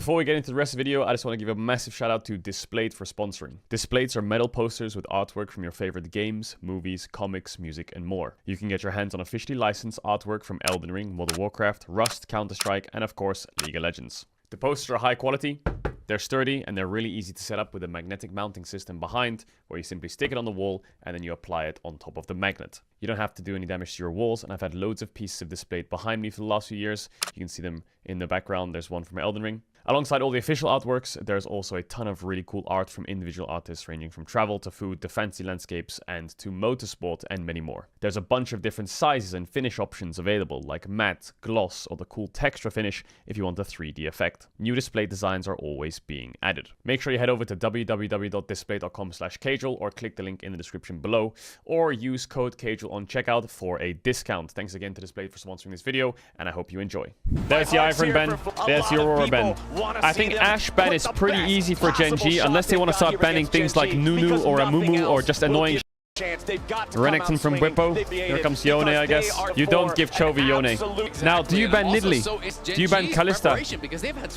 Before we get into the rest of the video, I just want to give a massive shout out to Displayed for sponsoring. Displayed are metal posters with artwork from your favorite games, movies, comics, music, and more. You can get your hands on officially licensed artwork from Elden Ring, World of Warcraft, Rust, Counter-Strike, and of course, League of Legends. The posters are high quality, they're sturdy, and they're really easy to set up with a magnetic mounting system behind, where you simply stick it on the wall and then you apply it on top of the magnet. You don't have to do any damage to your walls, and I've had loads of pieces of Displayed behind me for the last few years. You can see them in the background. There's one from Elden Ring. Alongside all the official artworks, there's also a ton of really cool art from individual artists ranging from travel to food to fancy landscapes and to motorsport and many more. There's a bunch of different sizes and finish options available, like matte, gloss, or the cool texture finish if you want a 3D effect. New display designs are always being added. Make sure you head over to www.display.com/Caedrel or click the link in the description below, or use code Caedrel on checkout for a discount. Thanks again to Display for sponsoring this video, and I hope you enjoy. There's the ENFIN ban, there's the Aurora ban. I think Ashe ban is pretty easy for Gen G, unless they want to start banning things like Nunu or Amumu or just annoying Renekton from Whippo. Here comes Yone, I guess. You don't give Chovy Yone. Now, do you ban Nidalee? Do you ban Kalista?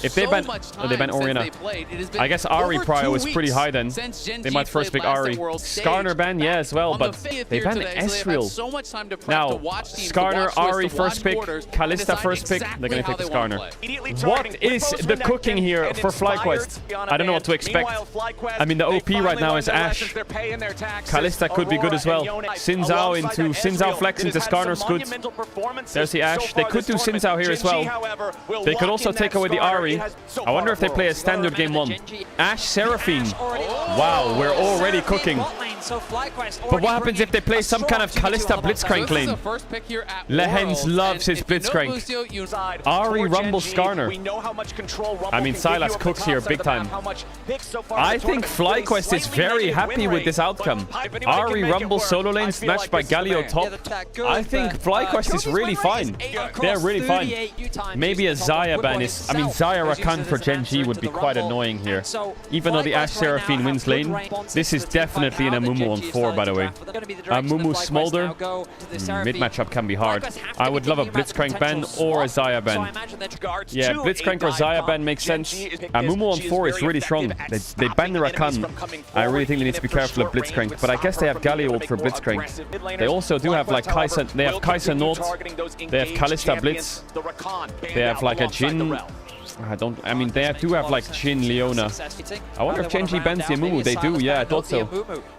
If they ban... Oh, they ban Orianna. I guess Ahri prio is pretty high then. They might first pick Ahri. Skarner ban, yeah, as well, but they ban Ezreal. Now, Skarner, Ahri first pick, Kalista first pick. They're gonna pick the Skarner. What is the cooking here for FlyQuest? I don't know what to expect. I mean, the OP right now is Ashe. Kalista could be good as well. Xin Zhao flex into Skarner's good. There's the Ashe. They could do Xin Zhao here as well. They could also take away the Ahri. I wonder if they play a standard game 1. Ashe Seraphine. Wow, we're already cooking. But what happens if they play some kind of Kalista Blitzcrank lane? Lehens loves his Blitzcrank. Ahri Rumble Skarner. I mean, Sylas cooks here big time. I think FlyQuest is very happy with this outcome. Ahri Rumble solo lanes matched by Galio top. I think FlyQuest is really fine. They're really fine. Maybe a Xayah ban is... I mean, Xayah Rakan for Gen G would be quite annoying here. Even though the Ashe Seraphine wins lane, this is definitely an Amumu on 4, by the way. Amumu Smolder. Mid matchup can be hard. I would love a Blitzcrank ban or a Xayah ban. Yeah, Blitzcrank or Xayah ban makes sense. Amumu on 4 is really strong. They ban the Rakan. I really think they need to be careful of Blitzcrank, but I guess they have Galio ult for Blitzcrank. They also do have like Kai'Sa. They have Kai'Sa Nord. They have Kalista Blitz. They have like a Jhin. I mean, they do have like Jhin, Leona. I wonder if Gen G bans the Amumu. They do, yeah, I thought so.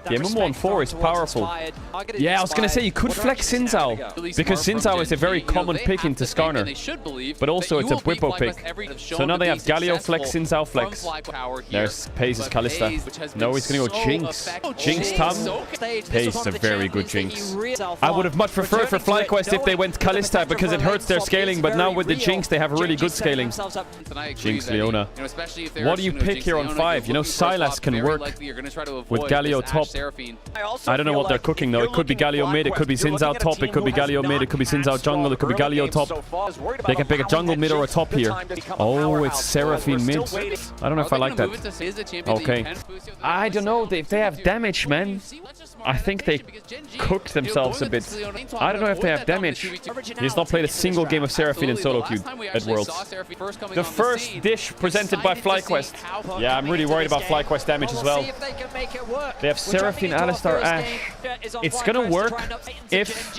The Amumu on 4 is powerful. Yeah, I was gonna say you could flex Xin Zhao, because Xin Zhao is a very common pick into Skarner. But also it's a Whippo pick. So now they have Galio flex, Xin Zhao flex. There's Pace's Kalista. No, he's gonna go Jinx. Jinx Tam. Pace is a very good Jinx. I would have much preferred for FlyQuest if they went Kalista, because it hurts their scaling, but now with the Jinx they have really good scaling. Jinx Leona. What do you pick here on 5? You know, Sylas can work with Galio top. I don't know what they're cooking though. It could be Galio mid, it could be Xin Zhao top, it could be Galio mid, it could be Xin Zhao jungle, it could be Galio top. They can pick a jungle mid or a top here. Oh, it's Seraphine mid. I don't know if I like that. Okay. I don't know if they have damage, man. I think they cooked themselves a bit. I don't know if they have damage. He's not played a single game of Seraphine in solo queue at Worlds. The first dish presented by FlyQuest. Yeah, I'm really worried about FlyQuest damage as well. They have Seraphine, Alistar, Ashe. It's gonna work if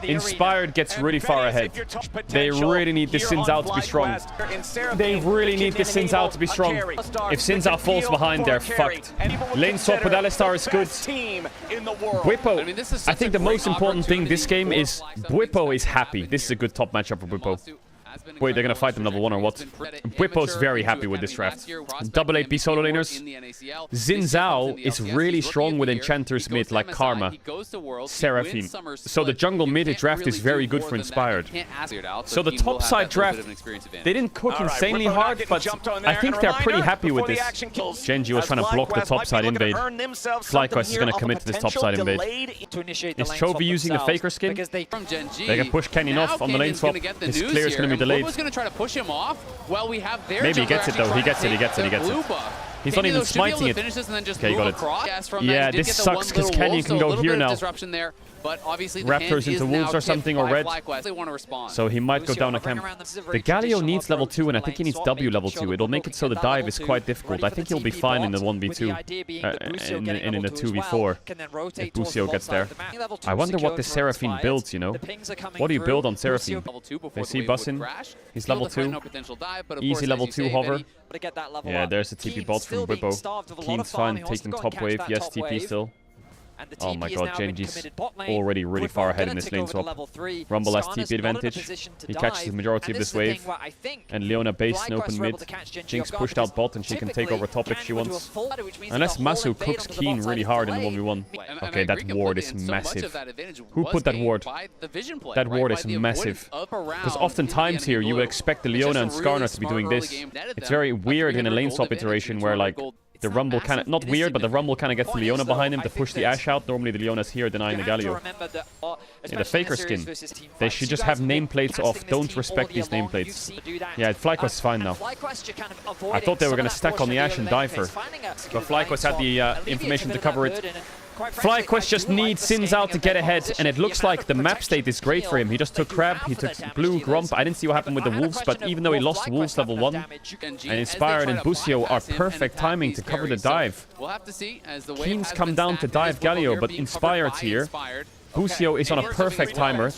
Inspired gets really far ahead. They really need this Xin Zhao to be strong. They really need this Xin Zhao to be strong. If Xin Zhao falls behind, they're fucked. Lane swap with Alistar is good. Whippo. I think the most important thing this game is Whippo is happy. This is a good top matchup for Whippo. Wait, they're gonna fight them level 1 or what? Whippo's very happy with this draft. Double 8B solo laners. Xin Zhao is really strong with enchanters mid like Karma, Seraphine. So the jungle mid draft is very good for Inspired. So the top side draft, they didn't cook insanely hard, but I think they're pretty happy with this. Gen G was trying to block the top side invade. FlyQuest is gonna commit to this top side invade. Is Chovy using the Faker skin? They can push Canyon off on the lane swap. His clear is gonna be delayed. Gonna try to push him off. Well, we have their maybe he gets it though. He gets it. He's not even smiting it. Okay, you got it. Yeah, this sucks because Canyon can go here now. But obviously the Raptors hand into is Wolves now or something, tipped or by red. FlyQuest. They want to respond. So he might go down a camp. The Galio needs level 2, and I think he needs W level 2. It'll make it so the dive is quite difficult. I think he'll be fine in the 1v2, and in the 2v4, if Busio gets there. I wonder what this Seraphine builds, you know? What do you build on Seraphine? They see Bussin. He's level 2. Easy level 2 hover. Yeah, there's a TP bot from Whippo. qu'une's fine, taking top wave. Yes, TP still. Oh my god, Genji's already really far ahead in this lane swap. Rumble has TP advantage. He catches the majority of this wave. And Leona base in open mid. Jinx pushed out bot and she can take over top if she wants. Unless Masu cooks qu'une really hard in the 1v1. Okay, that ward is massive. Who put that ward? That ward is massive. Because oftentimes here you would expect the Leona and Skarner to be doing this. It's very weird in a lane swap iteration where like the Rumble kind of, not weird, but the Rumble kind of gets the Leona behind him to push the Ashe out. Normally the Leona's here denying the Galio. Yeah, the Faker skin. They should just have nameplates off. Don't respect these nameplates. Yeah, FlyQuest is fine now. I thought they were going to stack on the Ashe and die for. But FlyQuest had the information to cover it. FlyQuest just needs Sins out to get ahead, and it looks like the map state is great for him. He just took Crab, he took Blue, Grump. I didn't see what happened with the Wolves, but even though he lost Wolves level 1, and Inspired and Busio are perfect timing to cover the dive. qu'une's come down to dive Galio, but Inspired's here. Busio is on a perfect timer.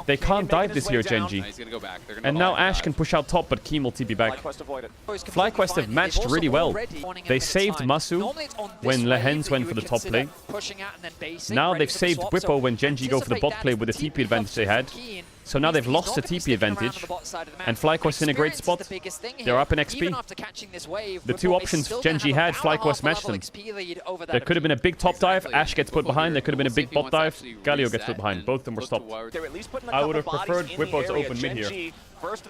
They can't dive this here, Genji. And now Ashe can push out top, but qu'une will TP back. FlyQuest have matched really well. They saved Masu when Lehens went for the top play. Now they've saved Whippo when Genji go for the bot play with the TP advantage they had. So now they've lost the TP advantage, and FlyQuest in a great spot. They're up in XP. The two options Genji had, FlyQuest matched them. There could have been a big top dive, Ashe gets put behind. There could have been a big bot dive, Galio gets put behind. Both of them were stopped. I would have preferred Whippo to open mid here.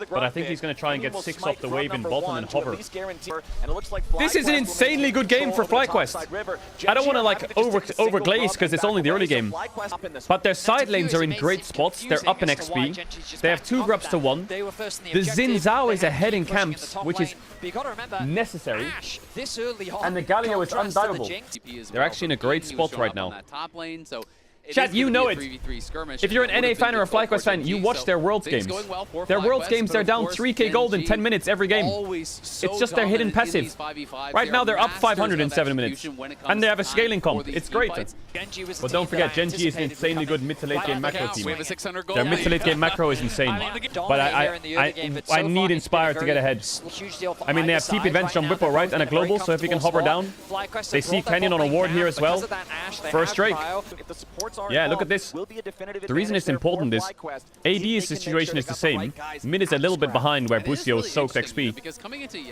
But I think he's going to try and get 6 off the wave in bottom and hover. This is an insanely good game for FlyQuest. I don't want to like overglaze because it's only the early game. But their side lanes are in great spots. They're up in XP. They have 2 grubs to 1. The Xin Zhao is ahead in camps, which is necessary. And the Galio is undiveable. They're actually in a great spot right now. Chat, you know it. If you're an NA fan or a FlyQuest fan, you watch their Worlds games. Their Worlds games, they're down 3k gold in 10 minutes every game. It's just their hidden passive. Right now, they're up 500 in 7 minutes. And they have a scaling comp. It's great. But don't forget, Genji is an insanely good mid to late game macro team. Their mid to late game macro is insane. But I need Inspired to get ahead. I mean, they have TP advantage on Whippo, right? And a global, so if he can hover down. They see Canyon on a ward here as well. First Drake. Yeah, look at this. The reason it's important is AD's situation is the same. Mid is a little bit behind where Busio soaked XP.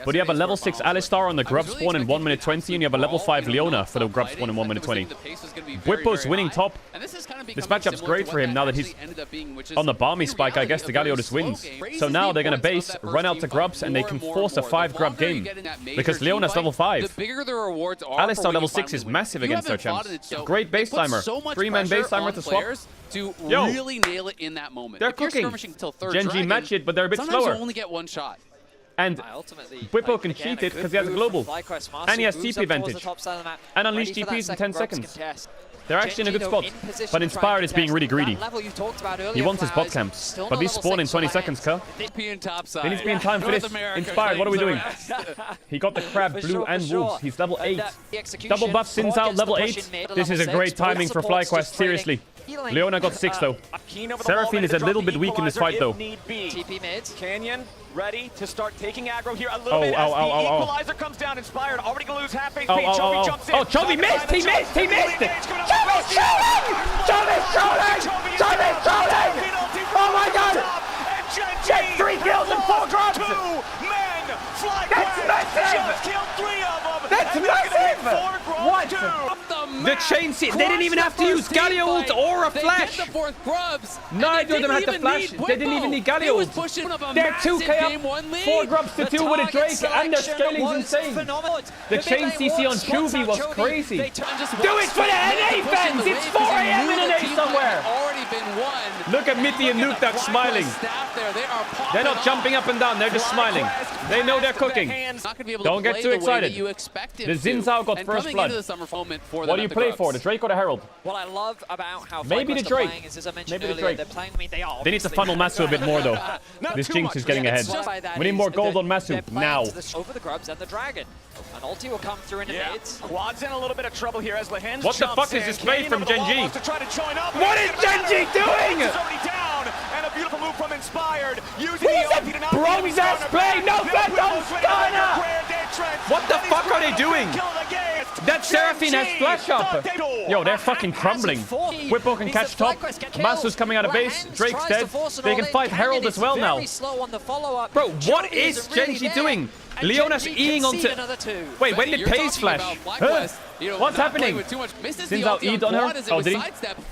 But you have a level 6 Alistar on the grub spawn in 1 minute 20, and you have a level 5 Leona for the grub spawn in 1 minute 20. Whippo's winning top. This matchup's great for him now that he's on the Balmy spike. I guess the Galio just wins. So now they're going to base, run out to grubs, and they can force a 5 grub game. Because Leona's level 5. Alistar level 6 is massive against their champs. Great base timer. 3-man base timer to swap. To really nail it in that moment. They're cooking. Genji match it, but they're a bit slower. Only get 1 shot. And Whippo can cheat it because he has a global. And he has TP advantage. And unleash GPs in 10 seconds. They're actually in a good spot. But Inspired is being really greedy. He wants his bot camps. But these spawn in 20 seconds, Ka. They need to be in time for this. Inspired, what are we doing? He got the Crab, Blue, and Wolves. He's level 8. Double buff Sins out, level 8. This is a great timing for FlyQuest, seriously. Leona got 6 though. Seraphine is a little bit weak in this fight though. TP mid. Canyon ready to start taking aggro here a little bit as the equalizer comes down. Inspired already gonna lose half HP. Chovy jumps in. Oh, Chovy missed! He missed! He missed! Chovy's shooting! Chovy's shooting! Chovy's shooting! Oh my god! Get 3 kills and 4 grubs! 2 men! That's massive! Just killed 3 of them! That's massive! What? The chain seat. They didn't even have to use Galio ult or a flash. Neither of them had the flash. They didn't even need Galio ult. They're 2k up. 4 grubs to 2 with a Drake, and their scaling's insane. The chain CC on Chovy was crazy. Do it for the NA fans! It's 4 AM in NA somewhere! been won. Look at Mitty and Nuke that's smiling. They're not jumping up and down. They're just smiling. They know they're cooking. Don't get too excited. The Xin Zhao got first blood. What do you play for? The Drake or the Herald? What I love about how maybe the Drake. Is, as I mentioned Maybe the earlier, Drake. they're playing, I mean, they need to funnel Masu a bit more though. This Jinx is getting ahead. We need more gold on Masu now. Over the grubs and the dragon. An ulti will come through in a bit. Quad's in a little bit of trouble here as Lehens what the fuck is this play from Gen G? What is Gen G doing? Down, and a beautiful move from Inspired. Using the bronze ass play. No, what the fuck are they doing? That Seraphine has flash up. Yo, they're fucking crumbling. Whippo can catch top. Masu's coming out of base. Drake's dead. They can fight Herald as well now. Bro, what is Gen G doing? Leona's Eing onto... Wait, when did Pace flash? Huh? What's happening? Xin Zhao E'd on her? Oh, did he?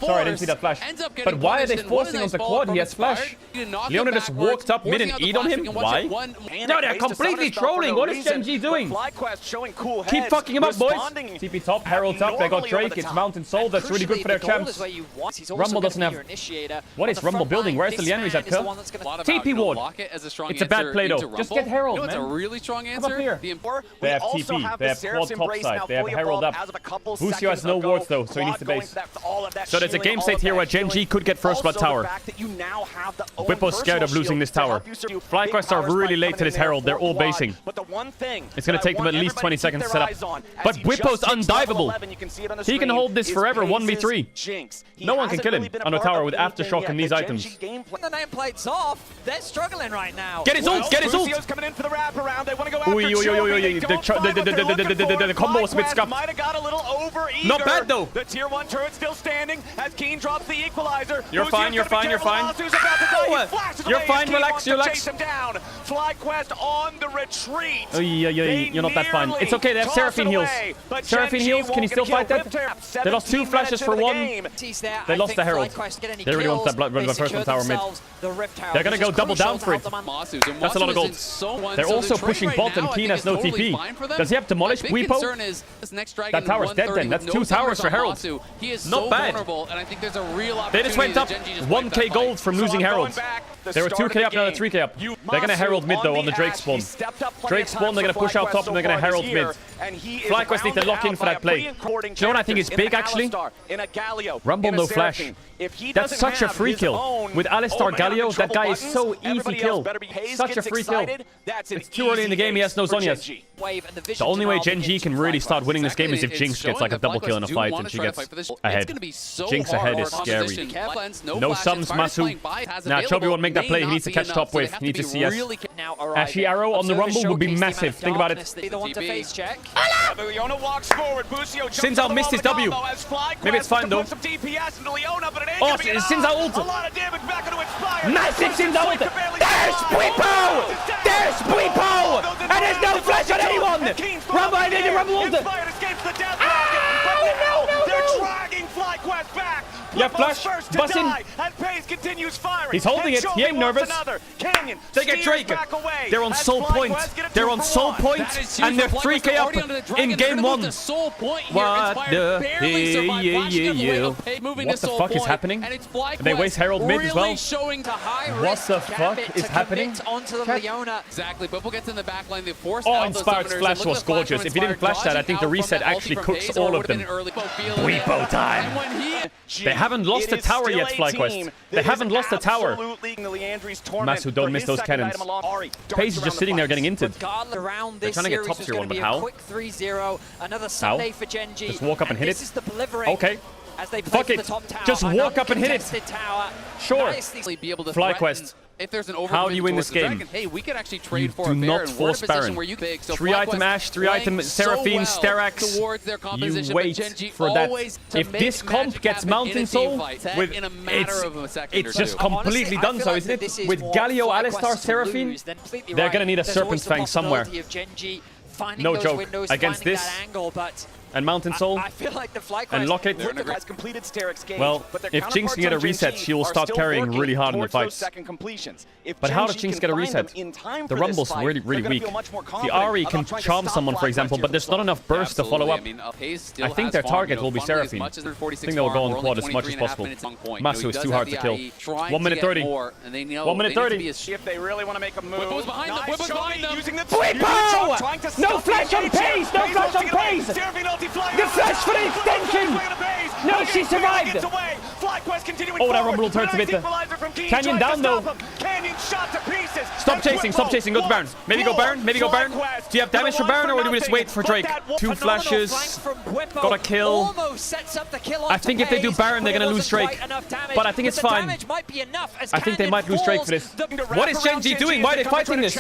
Sorry, I didn't see that flash. But why are they forcing onto quad? He has flash. Leona just walked up mid and E'd on him? Why? No, they're completely trolling. What is Gen G doing? Keep fucking him up, boys. TP top, Herald top. They got Drake. It's Mountain Soul. That's really good for their champs. Rumble doesn't have... What is Rumble building? Where's the Lianris at kill? TP ward. It's a bad play though. Just get Herald, man. It's a really strong answer. Come up here. They have TP. They have quad top side. They have Herald up. Busio has no wards though, so he needs the base. So there's a game state here where Gen G could get first blood tower. Whippo's scared of losing this tower. FlyQuest are really late to this Herald. They're all basing. It's going to take them at least 20 seconds to set up. But Whippo's undiveable. He can hold this forever, 1v3. No one can kill him on a tower with Aftershock and these items. The nameplate's off. They're struggling right now. Get his ult! Get his ult! The combo was a bit scuffed. Not bad though. The tier 1 turret still standing as Keen drops the equalizer. You're fine, you're fine, you're fine. You're fine, relax, relax. FlyQuest on the retreat. You're not that fine. It's okay, they have Seraphine heals. Seraphine heals, can you still fight that? They lost 2 flashes for 1. They lost the Herald. They really want that blood first one tower mid. They're gonna go double down for it. That's a lot of gold. They're also pushing bot and Keen has no TP. Does he have Demolish? Weepo? That tower's dead then. That's 2 towers for Herald. Not bad. They just went up 1k gold from losing Herald. They were 2k up, now they're 3k up. They're gonna Herald mid though on the Drake spawn. Drake spawn, they're gonna push out top and they're gonna Herald mid. FlyQuest need to lock in for that play. Do you know what I think is big actually? Rumble no flash. That's such a free kill. With Alistar Galio, that guy is so easy kill. Such a free kill. It's too early in the game, he has no Zhonya's. The only way Gen G can really start winning this game is if Jinx gets like a double kill in a fight and she gets ahead. Jinx ahead is scary. No sums, Masu. Nah, Chobi won't make that play. He needs to catch top wave. He needs to CS. Ashy Arrow on the Rumble would be massive. Think about it. Xin Zhao missed his W. Maybe it's fine though. Oh, Xin Zhao ult. Massive Xin Zhao ult. There's Bwipo! There's Bwipo! And there's no flash on anyone! Rumble, I need a Rumble ult. They're dragging FlyQuest back. Yeah, flash, bust in. He's holding it. He ain't nervous. They get Drake. They're on soul point. They're on soul point, and they're 3k up in game 1. What the fuck is happening? They waste Herald mid as well. What the fuck is happening? Exactly. Bwipo gets in the back line. Oh, Inspired's flash was gorgeous. If he didn't flash that, I think the reset actually cooks all of them. Bwipo time. They haven't lost a tower yet, FlyQuest. They haven't lost a tower. Masu, don't miss those cannons. Pace is just sitting there getting inted. They're trying to get top tier 1, but how? How? Just walk up and hit it? Okay. Fuck it. Just walk up and hit it. Sure. FlyQuest. If there's an how do you win this game? Hey, we could actually trade for do not force Baron. 3-item Ashe, 3-item Seraphine, Sterax. You wait for that. If this comp gets Mountain Soul, it's just completely done so, isn't it? With Galio, Alistar, Seraphine, they're gonna need a Serpent's Fang somewhere. No joke. Against this, and Mountain Soul I feel like the fly and lock it. Has completed Steric's game, Well, but their if Jinx can get a counterparts on reset, Gen G she will are start still carrying working really hard in the towards those fights. second completions. If But Gen how G does Jinx can get a find them reset? in time The for this Rumble's fight, really they're gonna weak. feel much more The confident Ari about can trying to charm stop someone, for Fly example, Quest but here there's for not the enough burst to follow up. I think their target will be Seraphine. I think they will go on quad as much as possible. Masu is too hard to kill. 1 minute 30. 1 minute 30. If they really want to make a move. Whipple's behind them. Whipple's behind them. Using the Whipple! trying to No stop flash the on engagement. pace! No He's flash on looking away. pace! Seraphine ulti flying The out. flash for the Whipple extension! flying to base. No, But she again, survived. gets away. FlyQuest continuing Oh, that forward. Rumble turns a bit. Nice equalizer from Keen, Canyon trying down, to though. stop him. Canyon shot to pieces. Stop And chasing, stop Whipple, chasing. Go to Baron. Maybe go Baron. Maybe go Baron. Do you have damage for Baron, or do we just wait for Drake? 2 flashes. Got a kill. I think if they do Baron, they're gonna lose Drake. But I think it's fine. I think they might lose Drake for this. What is Gen G doing? Why are they fighting this?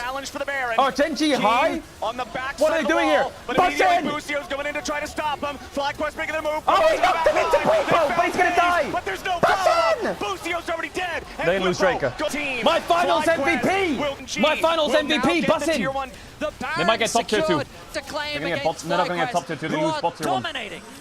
Oh, Gen G high? On the back What are they doing here? Bust in! Busio's going in to try to stop him. FlyQuest making their move. Oh, he knocked him into Whipple, but he's gonna die. But there's no Bust follow-up. in! Busio's already dead. And They lose Whipple Drake. go team. My finals FlyQuest, MVP! Wilton G My finals will MVP, now get bust the in. tier 1. They might get top tier 2. They're not gonna get top tier 2. They lose bot tier 1.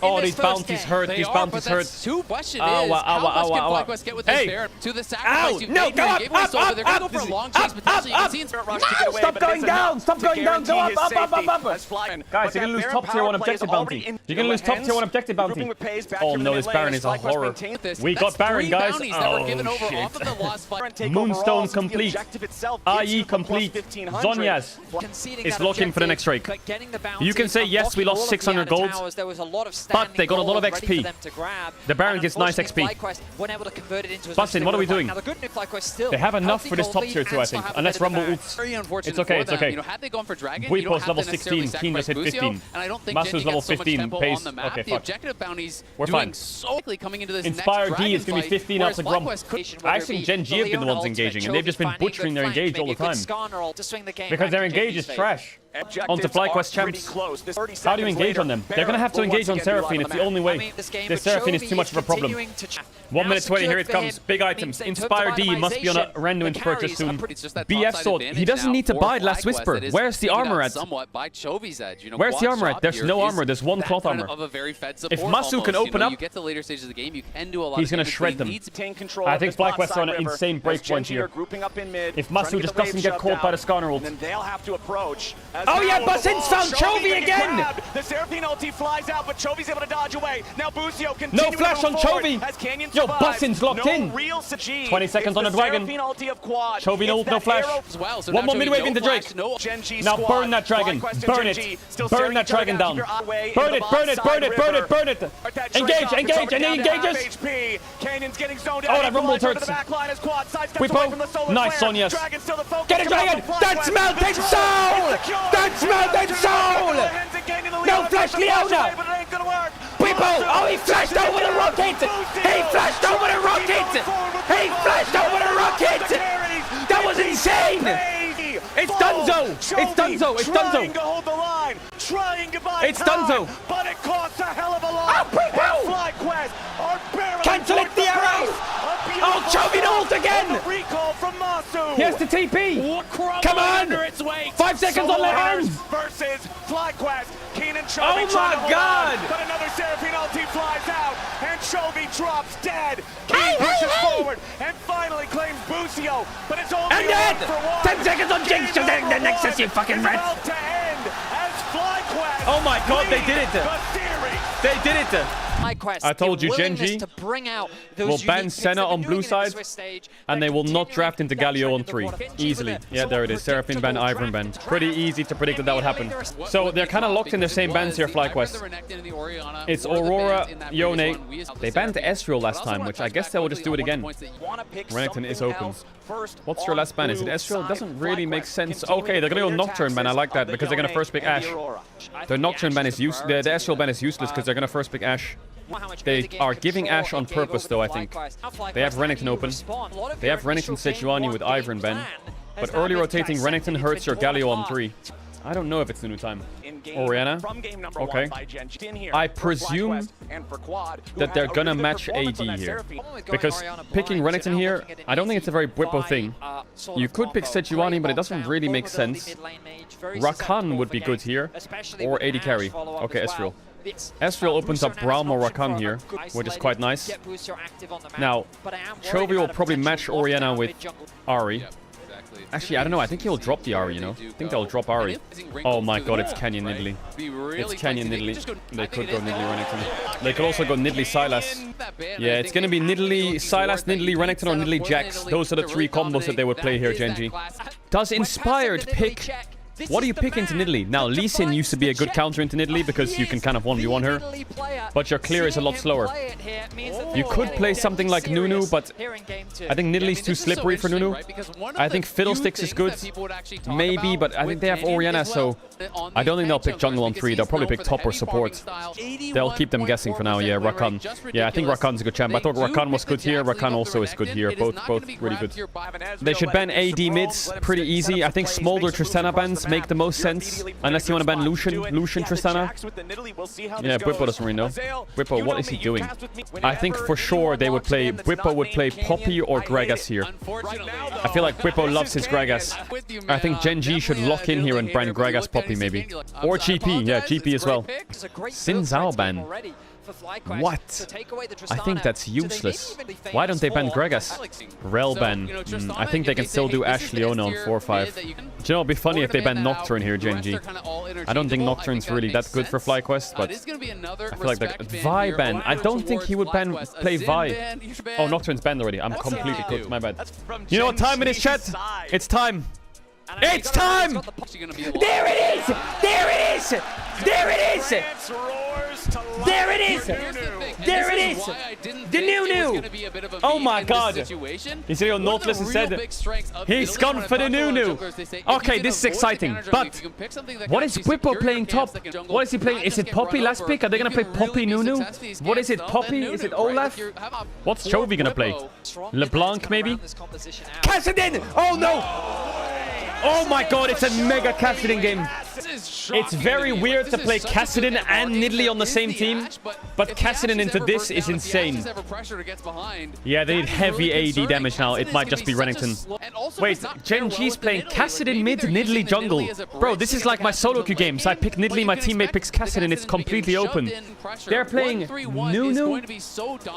Oh, these bounties hurt. These bounties hurt. Two question is, Ow, ow, how ow, much ow, can ow, ow. FlyQuest get with Hey. this bear? To the sacrifice you've No, made go here. up, Game was up, over. up, They're going to up, go for a long up, chase, potentially. You up, can see it's Rush to get away, Stop but it going is down, enough stop to going down, go guarantee up, his up, up, up, safety up. as Flying. Guys, But you're gonna that lose Baron top tier 1 power play is objective already bounty. in You're gonna lose top tier 1 objective bounty. grouping with Pace back Oh here in no, the this mid Baron lane is a as FlyQuest horror. maintains this. We got Baron, guys. Bounties that were given Oh over shit. off of the lost fight. Take Moonstone overall, so the complete. objective itself gives IE you the plus complete. 1500. Zonia's is looking for the next Drake. You can say yes, we lost 600 gold, but they got a lot of XP. The Baron gets nice XP. Bustin, what are we doing? They have enough for this top tier 2, I think. Unless Rumble ults. Very unfortunate It's okay, for it's them. okay. You know, had they gone for Dragon, Weepo's you don't have level to necessarily 16, Keen just hit sacrifice 15. Busio, and I don't think Masu's Gen G level gets so much 15, tempo Pace. on the map. Okay, The fuck. objective bounties We're doing fine. so quickly coming into this Inspire next D is Dragon going to be fight, 15 out whereas to Grump. FlyQuest I think Gen G have been the ones engaging, and they've just been butchering their engage all the time. Because their engage is trash. Onto FlyQuest champs. How do you engage on them? They're going to have to engage on Seraphine. It's the only way. This Seraphine is too much of a problem. 1 minute 20, here it comes. Big items. Inspire D must be on a random purchase soon. BF sword. He doesn't need to buy Last Whisper. Where's the armor at? Where's the armor at? There's no armor. There's 1 cloth armor. If Masu can open up, he's going to shred them. I think FlyQuest are on an insane breakpoint here. If Masu just doesn't get caught by the Skarner ult. Then they'll have to approach. Oh yeah, Bussin's found Chovy again! The Seraphine ulti flies out, but Chovy's able to dodge away. Now Busio continuing No flash on Chovy! Yo, Bussin's locked in! 20 seconds on the dragon. Chovy no flash. One more mid-wave into Drake. Now burn that dragon. Burn it. Burn that dragon down. Burn it, burn it, burn it, burn it, burn it. Engage, engage, and he engages. Oh, that Rumble turns. Whippo. Nice, Sonia's. Get a dragon! That's melted soul! That's melted soul! No flash, Leona! Whippo! Oh, he flashed over the rocket! He flashed over the rocket! He flashed over the rocket! That was insane! It's Dunzo! It's Dunzo! It's Dunzo! To hold the line, trying to buy It's Dunzo! but it costs a hell of a lot. Cancel it, the arrows! Oh, Chovy the ult again! Recall from Masu. Here's the TP! Come on! 5 seconds on their hands! Versus FlyQuest. Keenan Oh my God! But another Seraphine ulti flies out, and Chovy drops dead. Keen pushes forward and finally claims Busio, but it's only And dead! for one. 10 seconds on Jinx! The Nexus, you fucking rat! About to end as FlyQuest. Oh my God, they did it! The series. They did it! I told you, Gen G will ban Senna on blue side, and they will not draft into Galio on 3. Easily. Yeah, there it is. Seraphine ban, Ivern ban. Pretty easy to predict that would happen. So they're kind of locked in the same bans here, FlyQuest. It's Aurora, Yone. They banned Ezreal last time, which I guess they will just do it again. Renekton is open. What's your last ban? Is it Ezreal? It doesn't really make sense. Okay, they're going to go Nocturne ban. I like that, because they're going to first pick Ashe. The Nocturne ban is useless. The Ezreal ban is useless, because they're going to first pick Ashe. They are giving Ashe on purpose, though, I think. They have Renekton open. They have Renekton Sejuani with Ivern Ben. But early rotating Renekton hurts your Galio on 3. I don't know if it's the new time. Orianna? Okay. I presume that they're gonna match AD here. Because picking Renekton here, I don't think it's a very Whippo thing. You could pick Sejuani, but it doesn't really make sense. Rakan would be good here. Or AD carry. Okay, Ezreal. Ezreal opens up Braum or Rakan here, which is quite nice. Now, Chovy will probably match Orianna with Ahri. Actually, I don't know. I think he'll drop the Ahri, you know? I think they'll drop Ahri. Oh my god, it's Canyon Nidalee. It's Canyon Nidalee. They could go Nidalee Renekton. They could also go Nidalee Sylas. Yeah, it's gonna be Nidalee Sylas, Nidalee Renekton, or Nidalee Jax. Those are the three combos that they would play here, Genji. Does Inspired pick... What do you pick into Nidalee? Now, Lee Sin used to be a good counter into Nidalee because you can kind of 1v1 her. But your clear is a lot slower. You could play something like Nunu, but I think Nidalee's too slippery for Nunu. I think Fiddlesticks is good. Maybe, but I think they have Orianna, so I don't think they'll pick jungle on 3. They'll probably pick top or support. They'll keep them guessing for now. Yeah, Rakan. Yeah, I think Rakan's a good champ. I thought Rakan was good here. Rakan also is good here. Both really good. They should ban AD mids pretty easy. I think Smolder Tristana bans make the most sense. Unless you want to ban Lucian Tristana. Yeah, Bwipo doesn't really know. Bwipo, what is he doing? I think for sure they would play... Bwipo would play Poppy or Gragas here. I feel like Bwipo loves his Gragas. I think Genji should lock in here and ban Gragas Poppy maybe. Or GP. Yeah, GP as well. Xin Zhao ban. What? I think that's useless. Why don't they ban Gragas? Rel ban. I think they can still do Ashe Leona on 4-5. Do you know, it'd be funny if they ban Nocturne here, Genji. I don't think Nocturne's really that good for FlyQuest, but I feel like the Vi ban. I don't think he would play Vi. Oh, Nocturne's banned already. I'm completely cooked. My bad. You know what time it is, chat? It's time. It's time! There it is! There it is! There it is! There it is! There it is! The Nunu! Oh my god! You see on Nautilus instead? He's gone for the Nunu! Okay, this is exciting, but what is Bwipo playing top? What is he playing? Is it Poppy last pick? Are they gonna play Poppy Nunu? What is it? Poppy? Is it Olaf? What's Chovy gonna play? LeBlanc maybe? Kassadin! Oh no! Oh my god, it's a mega Kassadin game. It's very weird to play Kassadin and Nidalee on the same team, but Kassadin into this is insane. Yeah, they need heavy AD damage now. It might just be Renekton. Wait, Genji's playing Kassadin mid, Nidalee jungle. Bro, this is like my solo queue games. I pick Nidalee, my teammate picks Kassadin. It's completely open. They're playing Nunu,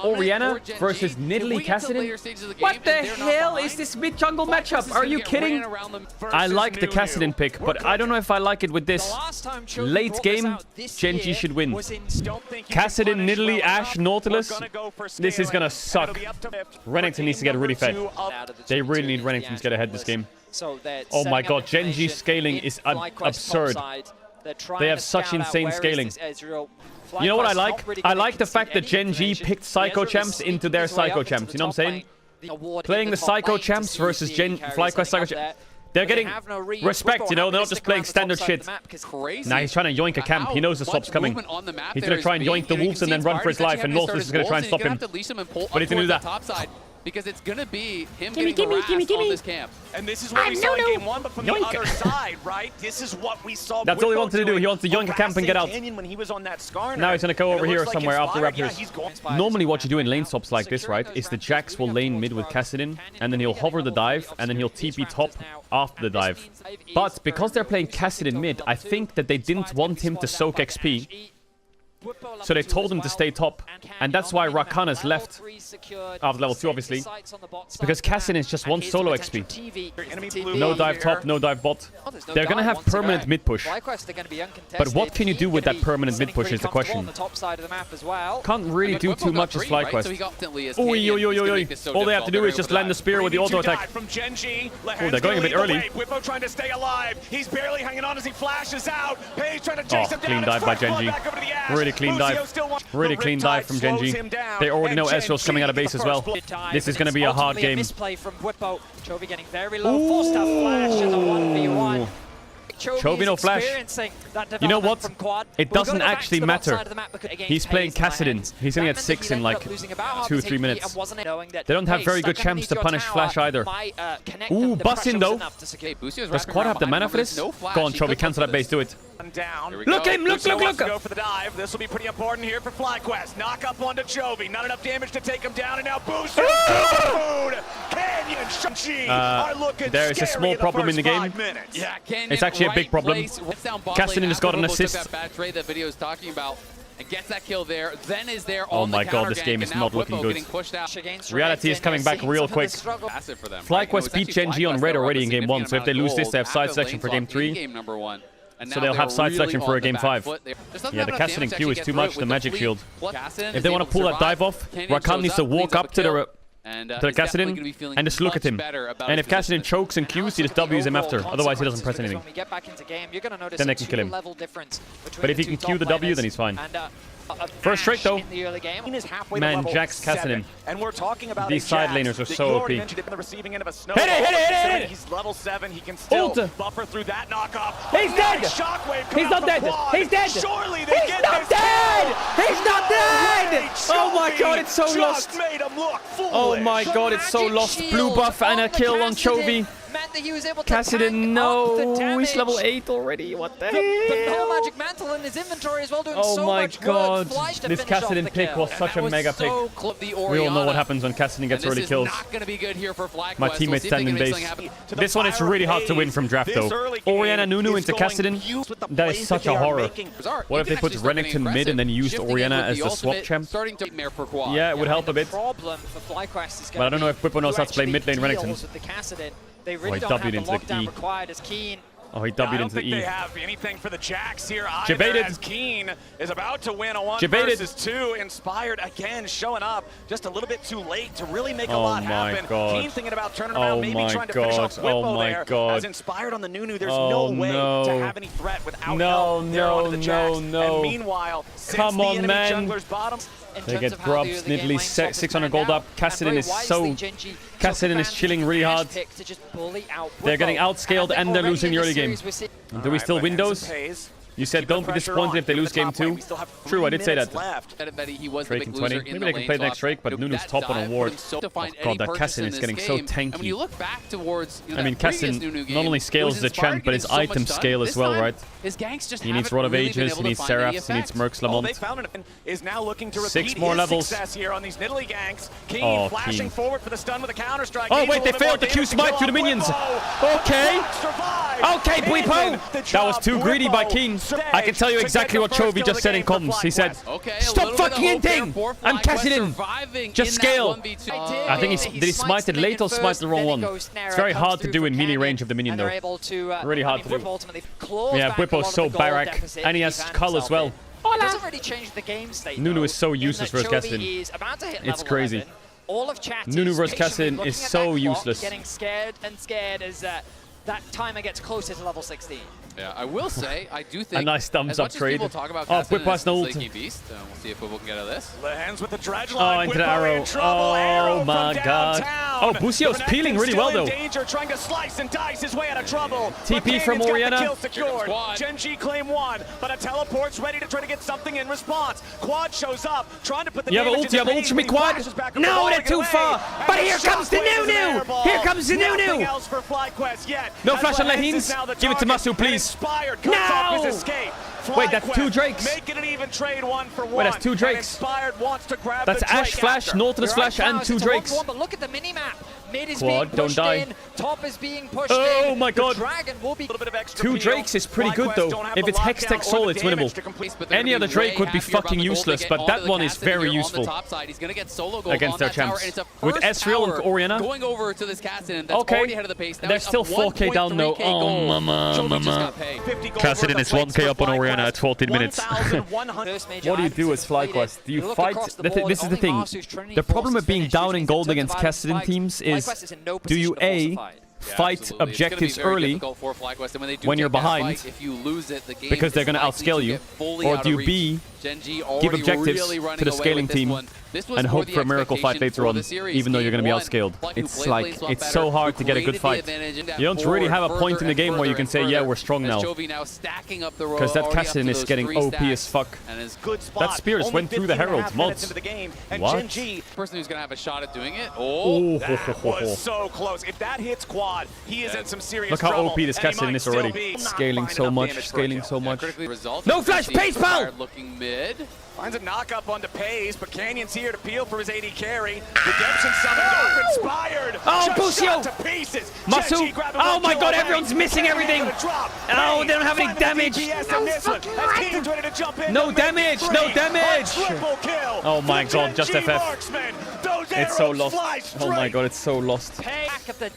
Orianna versus Nidalee Kassadin. What the hell is this mid jungle matchup? Are you kidding? I like the Kassadin pick, but I don't know if I like it with this. Late game, Genji should win. Kassadin, Nidalee, Ashe, Nautilus. This is gonna suck. Renekton needs to get really fed. They really need Renekton to get ahead this game. Oh my god, Genji's scaling is absurd. They have such insane scaling. You know what I like? I like the fact that Genji picked Psycho Champs into their Psycho Champs. You know what I'm saying? Playing the Psycho Champs versus FlyQuest Psycho Champs. They're getting respect, you know? They're not just playing standard shit. Nah, he's trying to yoink a camp. He knows the swap's coming. He's gonna try and yoink the wolves and then run for his life, and Nautilus is gonna try and stop him. But he's gonna do that. Because it's gonna be him getting harassed on this camp. And this is what we saw in game 1, but from the other side, right? This is what we saw. That's all he wanted to do. He wants to yoink a camp and get out. Now he's gonna go over here somewhere after Raptors. Normally what you do in lane stops like this, right, is the Jax will lane mid with Kassadin, and then he'll hover the dive, and then he'll TP top after the dive. But because they're playing Kassadin mid, I think that they didn't want him to soak XP. So they told him to stay top, and that's why Rakan has left after level 2, obviously, because Kassadin is just one solo XP. No dive top, no dive bot. They're gonna have permanent mid push, but what can you do with that permanent mid push is the question. Can't really do too much as FlyQuest. All they have to do is just land the spear with the auto attack. Oh, they're going a bit early. Bwipo trying to stay alive. He's barely hanging on as he flashes out. He's trying to chase him down. Clean dive by Genji. Really clean dive. Really clean dive from Genji. They already know Ezreal's coming out of base as well. This is going to be a hard game. Ooh. Chovy no flash. You know what? It doesn't actually matter. He's playing Kassadin. He's only at 6 in like 2-3 minutes. They don't have very good champs to punish flash either. Ooh, bust in though. Does Quad have the mana for this? Go on, Chovy, cancel that base, do it. Look him, look. Go for the dive. This will be pretty important here for FlyQuest. Knock up one to Chovy. Not enough damage to take him down, and now boost. There is a small problem in the game. It's actually a big problem. Kassadin just got an assist. and gets that kill there. Then is there Oh on my the god, counter this game gank, is and now not looking Whippo good. getting pushed out. Reality is coming back real quick. Massive for them. FlyQuest beat Gen G on Red already in game 1, so if they lose this, they have side selection for game 3. Game number 1. So they'll have side selection for a game 5. Yeah, the Cassidy Q is too much, the magic shield. If they want to pull that dive off, Rakan needs to walk up to the Cassidy and just look at him. And if Cassidy chokes and Qs, he just Ws him after. Otherwise, he doesn't press anything. Then they can kill him. But if he can Q the W, then he's fine. First straight though. Man, Jack's Cassidy. And we're talking about these side laners are so OP. Hit it! He's level 7. He can still buffer through that knockoff. He's dead! He's not dead! He's dead! Surely He's not dead! He's not dead! Oh my god, it's so lost! Oh my god, it's so lost. Blue buff and a kill on Chovy. Cassidy, no, he's level 8 already. What the hell? Magic mantle in his inventory as well, doing Oh so my much god, work. this Cassidy pick was such a mega pick. We all know what happens when Cassidy gets early kills. My teammates stand in base. This one is really hard to win from draft though. Orianna Nunu into Cassidy, that is such a horror. What if they put Renekton mid and then used Orianna as the swap champ? Yeah, it would help a bit. But I don't know if Whippo knows how to play mid lane Renekton. They really he don't have W'd the into the lockdown E. required as Keen. Oh, he W'd into the E. They have anything for the Jacks here either, Jebaited. as Keen is about to win a 1 Jebaited. versus 2. Inspired again, showing up just a little bit too late to really make a Oh lot my happen. god. Keen thinking about turning Oh around, maybe my trying to finish off god. Whippo Oh my there. god. As Inspired on the Nunu, there's Oh no way no. to have any threat without No, help there onto the Jacks. no. And meanwhile, since Come the on, enemy man. jungler's bottom, They get grubbed, Nidalee 600 gold up. Cassidy is so... Cassidy is chilling really hard. They're getting outscaled and they're losing the early game. Do we still win those? You said don't be disappointed if they lose game 2. True, I did say that. Drake in 20. Maybe they can play the next Drake, but Nunu's top on a ward. Oh god, that Cassidy is getting so tanky. I mean, Cassidy not only scales the champ, but his items scale as well, right? He needs Rod of Ages, he needs Seraphs, he needs Mercs Lamont. 6 more levels. Oh, Keen. Oh wait, they failed to Q smite through the minions. Okay. Okay, Bweepo. That was too greedy by Keen. I can tell you exactly what Chovy just said in comms. He said, "Stop fucking hinting! I'm Cassidy. Just scale." I think did he smite it late or smite the wrong one? It's very hard to do in melee range of the minion though. Really hard to do. Yeah, Whippo's so Barak, and he has Cull as well. Doesn't really change the game state. Nunu is so useless versus Cassidy. It's crazy. All of chat Nunu versus Cassidy is so useless. Getting scared as that timer gets closer to level 16. Yeah, I will say, I do think a nice thumbs up trade. Talk about oh, Whippo has no ult. Beast. We'll see if Whippo can get out of this. With the dredge Oh, line. into the arrow. Oh my god. Oh, Busio's peeling really well though. Danger, trying to slice and dice his way out of trouble. TP from Orianna. Gen G claim 1, but a teleport's ready to try to get something in response. Quad shows up, trying to put the you have ult from me, Quad. No, they're too far. But here comes the Nunu. Here comes the Nunu. No flash on Lahins. Give it to Masu, please. No! Wait, that's 2 Drakes. Making it even trade 1 for 1. Wait, that's 2 Drakes. That's Ashe Flash, Nautilus Flash, and 2 Drakes. But look at the minimap. Mid is Quad, being pushed don't die. in. Top is being pushed oh in. My god. The dragon will be 2 Drakes is pretty good though. If it's Hextech Soul, it's winnable. Any other Drake would be fucking useless, but that one is very useful against their champs. With Ezreal and Orianna. Okay, they're still 4k down though. Oh, mama. Cassidy is 1k up on Orianna at 14 minutes. What do you do as FlyQuest? Do you fight? This is the thing. The problem with being down in gold against Cassidy teams is, do you A, fight objectives early when you're behind because they're going to outscale you, or do you B, give objectives to the scaling team and hope for a miracle fight later on, even though you're going to be outscaled? It's like, it's so hard to get a good fight. You don't really have a point in the game where you can say, yeah, we're strong now. Because that Cassidy is getting OP as fuck. That spear just went through the Herald. Mods. What? Person who's going to have a shot at doing it. Oh, that was so close. If that hits Quad, he is in some serious look how trouble. OP this Cassidy is already. Scaling so much, scaling so much. No flash, pace pal! Looking mid. Finds a knock-up onto Pays, but Canyon's here to peel for his AD carry. Redemption summoned up, inspired. Oh, Just Busio! shot to pieces. Masu! Genji grabbing Oh one my kill god, away. everyone's missing everything! Oh, they don't have any damage! No damage! No damage! Oh my god, just FF. It's so lost. Oh my god, it's so lost.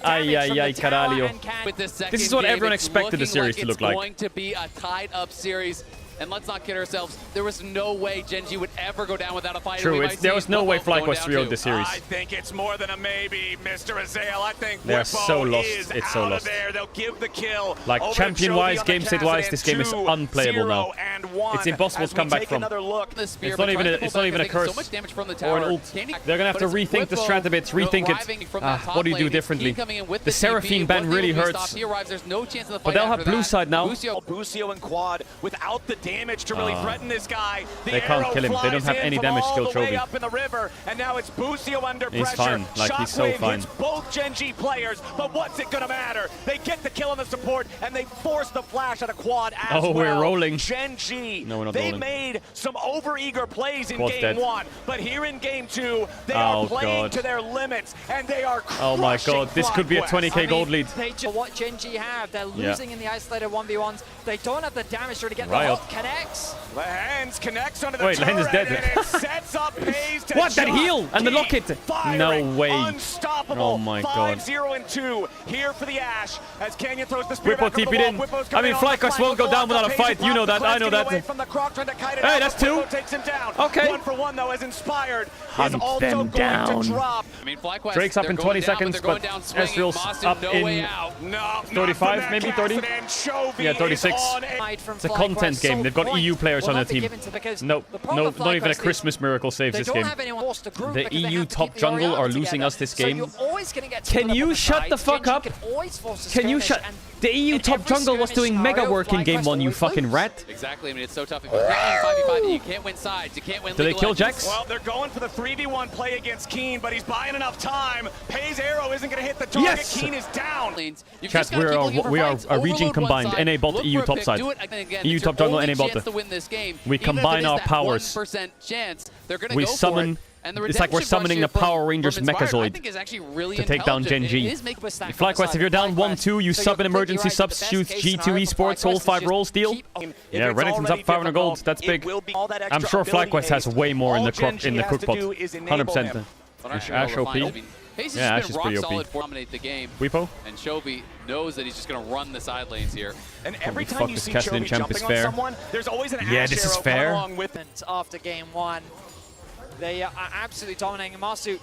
Ay, ay, ay, caralho. With this This is what everyone expected the series to look like. It's going to be a tied-up series. And let's not kid ourselves, there was no way Genji would ever go down without a fight. True, there was no way FlyQuest 3-0'd this series. I think it's more than a maybe, Mr. Azael. I think They're so lost. It's so lost. They'll give the kill. Like, champion-wise, game state-wise, this game is unplayable now. It's impossible to come back from. It's not even a curse or an ult. They're gonna have to rethink the strat a bit, rethink it. What do you do differently? The Seraphine ban really hurts. But they'll have blue side now. Busio and Quad without the damage to really threaten this guy. They can't kill him. They don't have any damage to kill Chovy. Up in the river, and now it's Busio under he's pressure. fine. Like, he's so fine. Hits both Genji players, but what's it gonna matter? They get the kill on the support, and they force the flash out of Quad as well. Oh, we're rolling. Genji, no, we're not they rolling. made some over-eager plays in Quad's game dead. 1, but here in game 2, they are playing to their limits, and they are crushing Oh my god, this could be a 20k gold lead. What Genji have, they're losing in the isolated 1v1s. They don't have the damage to really get the Riot. hook connects. Lehens connects onto the Wait, Lehens is dead. and it sets up Pays to What? That heal and the locket? firing. No way. Unstoppable. Oh my god. 5-0 and 2 here for the Ash as Canyon throws the spear Whippo back over the TP'd wall. in. Whippo's I coming mean, off the FlyQuest flank won't go with down without a Pays fight. You know that. I know away that. from the Croc, trying to kite it Hey, out, that's but two. Whippo takes him down. Okay. 1 for 1 though, as Inspired Hunt is also them going down. to drop. I mean, FlyQuest, Drake's up in 20 seconds, but Ezreal's up in 35, maybe 30? Yeah, 36. It's a content game. They've got EU players on their team. No, not even a Christmas miracle saves this game. The EU top jungle are losing us this game. Can you shut the fuck up? Can you shut... The EU top jungle was doing mega work in game 1, you fucking rat. Exactly, I mean, it's so tough. If you can't win 5v5, you can't win sides, you can't win Do they legal kill legends. Jax? Well, they're going for the 3v1 play against Keen, but he's buying enough time. Pays arrow isn't going to hit the target. Yes! Keen is down. You've Chat, just gotta keep looking for we are fights. a region Overload combined. one side, NA bot, look EU for a top pick, side. do it again. EU It's top your jungle, only NA bot. chance to win this game. We Even if combine it is our that powers. 1% chance, they're gonna We go summon... for it. And the It's like we're redemption summoning the rush here Power from Rangers Inspired, I Mechazoid think is actually really to take down intelligent. Genji. It is making FlyQuest, if you're down 1-2, you sub an emergency substitute G2 Esports, all 5 rolls deal. Yeah, Renekton's up 500 gold. That's big. I'm sure FlyQuest has way more in the cookpot. 100%. Ash OP. Yeah, Ash is pretty OP. Whippo? And Chovy knows that he's just going to run the side lanes here. And every Fuck, time you this see Cassidy Chovy champ is jumping on fair. someone, there's always an Yeah, Ash this is arrow fair. coming along with it. After game 1, they are absolutely dominating. Masu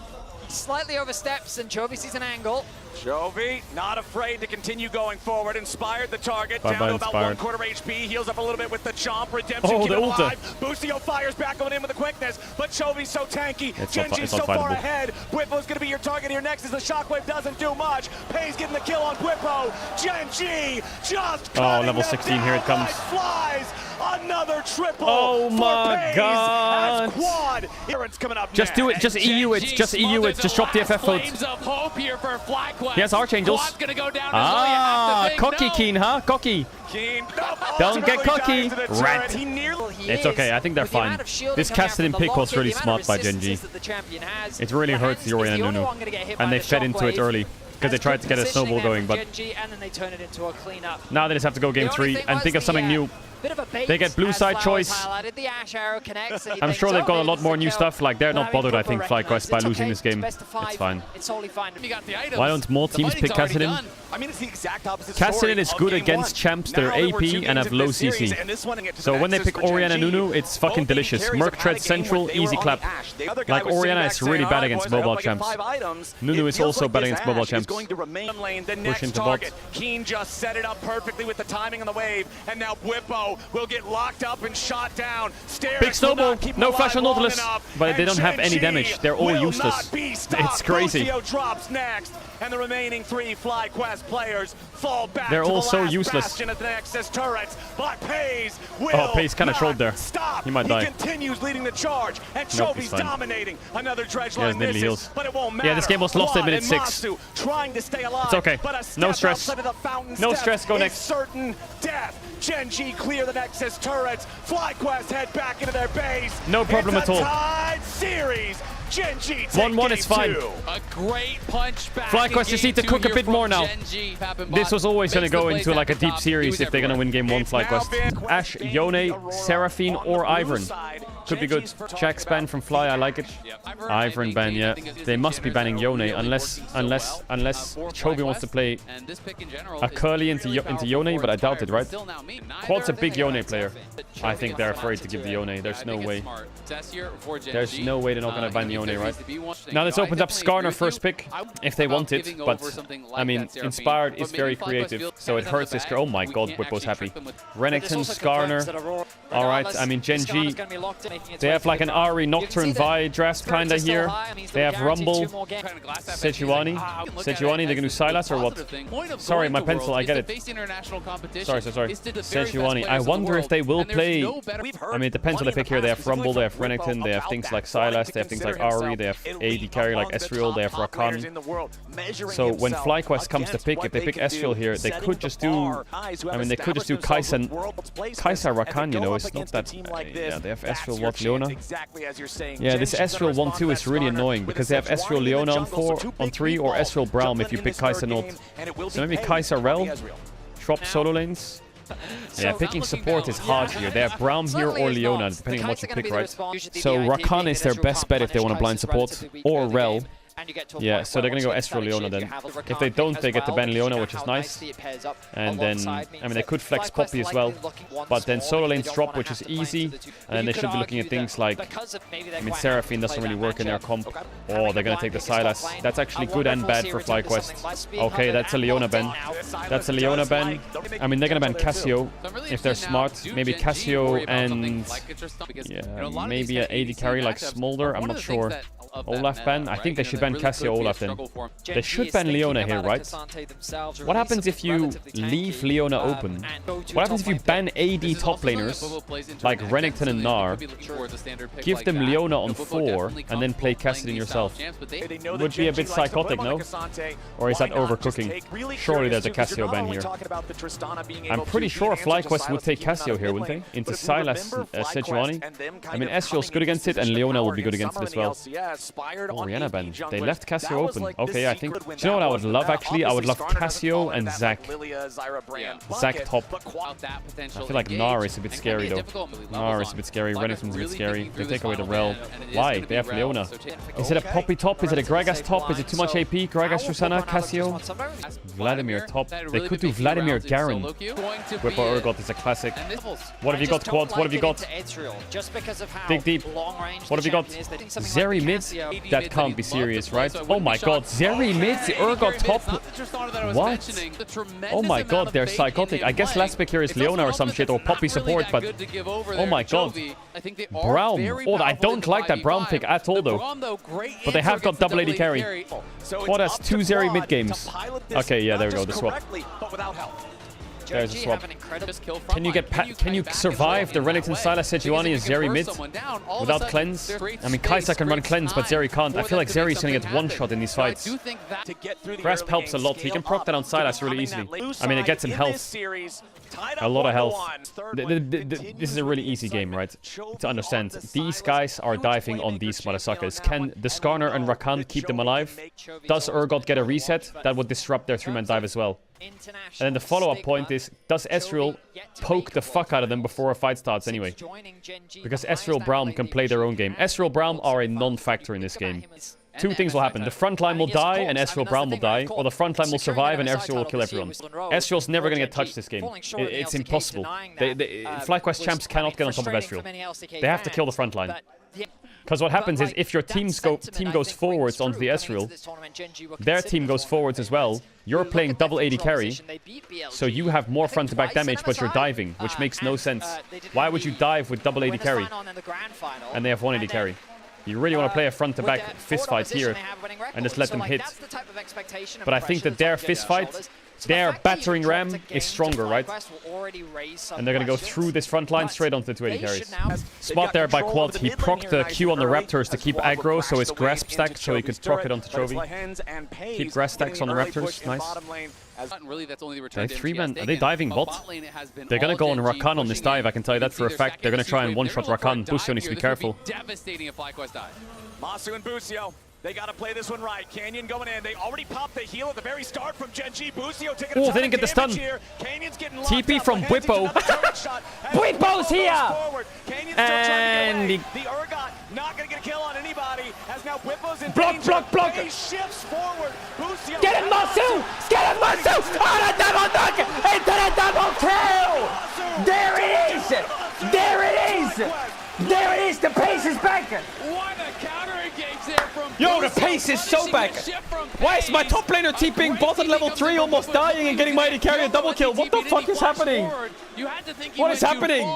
slightly oversteps and Chovy sees an angle. Chovy not afraid to continue going forward. Inspired the target down to about Inspired. 1/4 HP. Heals up a little bit with the chomp. Redemption Oh, keep the it ulti. alive. Busio fires back going in with the quickness, but Chovy's so tanky. Genji's so far unfightable. ahead. Whippo's going to be your target here next as the shockwave doesn't do much. Pays getting the kill on Whippo. Genji just cutting level them 16, here it down comes. like flies. Another triple. Oh for my Pays god. as Quad. It's coming up Just do it, next. just EU it, just EU it, just drop the FF vote. He has Archangels. Cocky Keen, huh? Cocky. Keen. Don't get cocky, rat. He nearly It's okay, I think they're fine. This Cassidy pick was really smart by Genji. It really hurts the Orion and Nunu. And they fed into it early. Because they tried to get a snowball going, but now they just have to go game 3 and think of something new. They get blue side choice. I'm sure they've got a lot more new stuff. Like, they're not bothered, I think, FlyQuest, by losing this game. It's fine. Why don't more teams pick Cassidy? I mean, it's the exact opposite Cassidy is good of game against 1. champs. They're Now that we're 2 AP and have games into low this series, CC. and this one gets So some when they access pick for Orianna Genji, Nunu, it's fucking both delicious. carries Merc have tread had a game central, where they were easy on clap. the Ash. The other guy Like, was sitting Orianna back is really saying, bad "All right, against boys, I hope mobile I get champs. 5 items." Nunu It is feels also like bad this against mobile Ash is champs. going to remain lane. The Push next into bot. target. Keen just set it up perfectly with the timing on the wave, and now Whippo will get locked up and shot down. Big snowball. No flash on Nautilus. But they don't have any damage. They're all useless. It's crazy. Busio drops next, and the remaining 3 FlyQuest players fall back. They're to all the so last useless. bastion of the Nexus turrets, but Pays will Oh, Pays kinda not trolled there. Stop. He might die. continues leading the charge, and Nope, he's Chovy's fine. dominating. Another dredge He has line nearly misses, heals. but it won't matter. Yeah, this game was lost at Quad minute and 6. Masu trying to stay alive. It's okay. But a No step stress. outside of the fountain No step stress, go is next. certain death. Gen G clear the Nexus turrets. FlyQuest head back into their base. No problem at all. Tied series. Gen G take 1-1 is fine. A great punch back. FlyQuest just need to cook a bit more now. This was always going to go into like a deep series if they're going to win game 1 FlyQuest. Ash, Yone, Seraphine, or Ivern. Could be good. Jack's ban from Fly, I like it. Ivern ban, yeah. They must be banning Yone unless Chovy wants to play a curly into Yone, but I doubt it, right? Quad's a big Yone player. I think they're afraid to give the Yone. There's no way. There's no way they're not going to ban Yone, right? Now this opens up Skarner first pick, if they want it, but I mean, Inspired is very creative, so it hurts this. Oh my god, Whippo's happy. Renekton, Skarner. Alright, I mean, Gen G. They have like an Ari Nocturne Vi draft kinda here. They have Rumble, Sejuani. Sejuani, they're gonna do Sylas or what? Sorry, my pencil, I get it. Sorry. Sejuani. I wonder if they will play. I mean, it depends on the pick here. They have Rumble, they have Renekton, they have things like Sylas, they have things like Ari, they have AD carry like Ezreal, they have Rakan. So when FlyQuest comes to pick, if they pick Ezreal here, they could just do. I mean, they could just do Kai'Sa Rakan, you know, it's not that. Yeah, they have Ezreal, what, Leona? Yeah, this Ezreal 1-2 is really annoying because they have Ezreal Leona on 3 or Ezreal Braum if you pick Kai'Sa not. So maybe Kai'Sa Rel, drop solo lanes. Yeah, picking support is hard here. They have Braum here or Leona, depending on what you pick, right? So Rakan is their best bet if they want to blind support, or Rel. Yeah, so they're gonna go Ezreal Leona then. If they don't, they get to ban Leona, which is nice. And then, I mean, they could flex Poppy as well. But then solo lanes drop, which is easy. And then they should be looking at things like, I mean, Seraphine doesn't really work in their comp. Oh, they're gonna take the Sylas. That's actually good and bad for FlyQuest. Okay, that's a Leona ban. That's a Leona ban. I mean, they're gonna ban Cassio if they're smart. Maybe Cassio and, yeah, maybe an AD carry like Smolder. I'm not sure. Olaf ban? I think they should ban Cassio Olaf then. They should ban Leona here, right? What happens if you leave Leona open? What happens if you ban AD top laners, like Renekton and Gnar, give them Leona on 4, and then play Cassidy yourself? Would be a bit psychotic, no? Or is that overcooking? Surely there's a Cassio ban here. I'm pretty sure FlyQuest would take Cassio here, wouldn't they? Into Sylas, Sejuani. I mean, Ezreal's good against it, and Leona will be good against it as well. Oh, Rihanna ban. They left Cassio open. Okay, I think... Do you know what I would love, actually? I would love Cassio and Zac. Zac top. I feel like Gnar is a bit scary, though. Gnar is a bit scary. Renekton's a bit scary. They take away the Rel. Why? They have Leona. Is it a Poppy top? Is it a Gragas top? Is it too much AP? Gragas, Tristana, Cassio? Vladimir top. They could do Vladimir Garen. Whippo Urgot is a classic. What have you got, Quad? What have you got? Dig deep. What have you got? Zeri mid? That can't be serious, right? Oh my god, Zeri mid, Urgot top. What? Oh my god, they're psychotic. I guess last pick here is Leona or some shit, or Poppy support, but... Oh my god. Braum. Oh, I don't like that Braum pick at all, though. But they have got double AD carry. Quad has 2 Zeri mid games. Okay, yeah, there we go, the swap. There's a swap. Can you survive the Renekton Sylas Sejuani and Zeri mid without cleanse? I mean, Kai'Sa can run cleanse, but Zeri can't. I feel like Zeri's gonna get one shot in these fights. Grasp helps a lot. He can proc that on Sylas really easily. I mean, it gets him health. A lot of health. This is a really easy game, right? To understand. These guys are diving on these motherfuckers. Can the Skarner and Rakan keep them alive? Does Urgot get a reset? That would disrupt their 3-man dive as well. And then the follow-up point is, does Ezreal poke the fuck out of them before a fight starts anyway? Because Ezreal Braum can play their own game. Ezreal Braum are a non-factor in this game. Two things will happen. The front line will die and Ezreal Braum will die, or the front line will survive and Ezreal will kill everyone. Ezreal's never gonna get touched this game. It's impossible. FlyQuest champs cannot get on top of Ezreal. They have to kill the front line. Because what happens is, if your team goes forwards onto the Ezreal, their team goes forwards as well, you're playing double AD carry, so you have more front-to-back damage, but you're diving, which makes no sense. Why would you dive with double AD carry? And they have 1 AD carry. You really want to play a front-to-back fist fight here and just let them hit. But I think that their fist fight their battering ram is stronger, right? And they're gonna go through this front line straight onto the 280 carries. Spot there by Quad. He procced the Q on the Raptors to keep aggro, so it's grasp stack, so he could proc it onto Chovy. Keep grasp stacks on the Raptors. Nice. They 3-man. Are they diving bot? They're gonna go on Rakan on this dive, I can tell you that for a fact. They're gonna try and one-shot Rakan. Busio needs to be careful. Masu and Busio, they gotta play this one right. Canyon going in. They already popped the heal at the very start from Genji. Busio taking a they didn't get the stun. TP from Bwipo. Bwipo's here! And the Urgot not gonna get a kill on anybody. As now Bwipo's in block! He shifts forward. Busio. Get him, Masu! Get him, Masu! On a double dunk! Into the double kill! There it is! There it is! There it is! The pace is back! What a counter engage there from Yo, the pace is so back! Why is my top laner TPing bot at level 3 almost dying and getting mighty carry a double kill? What the fuck is happening? What is happening?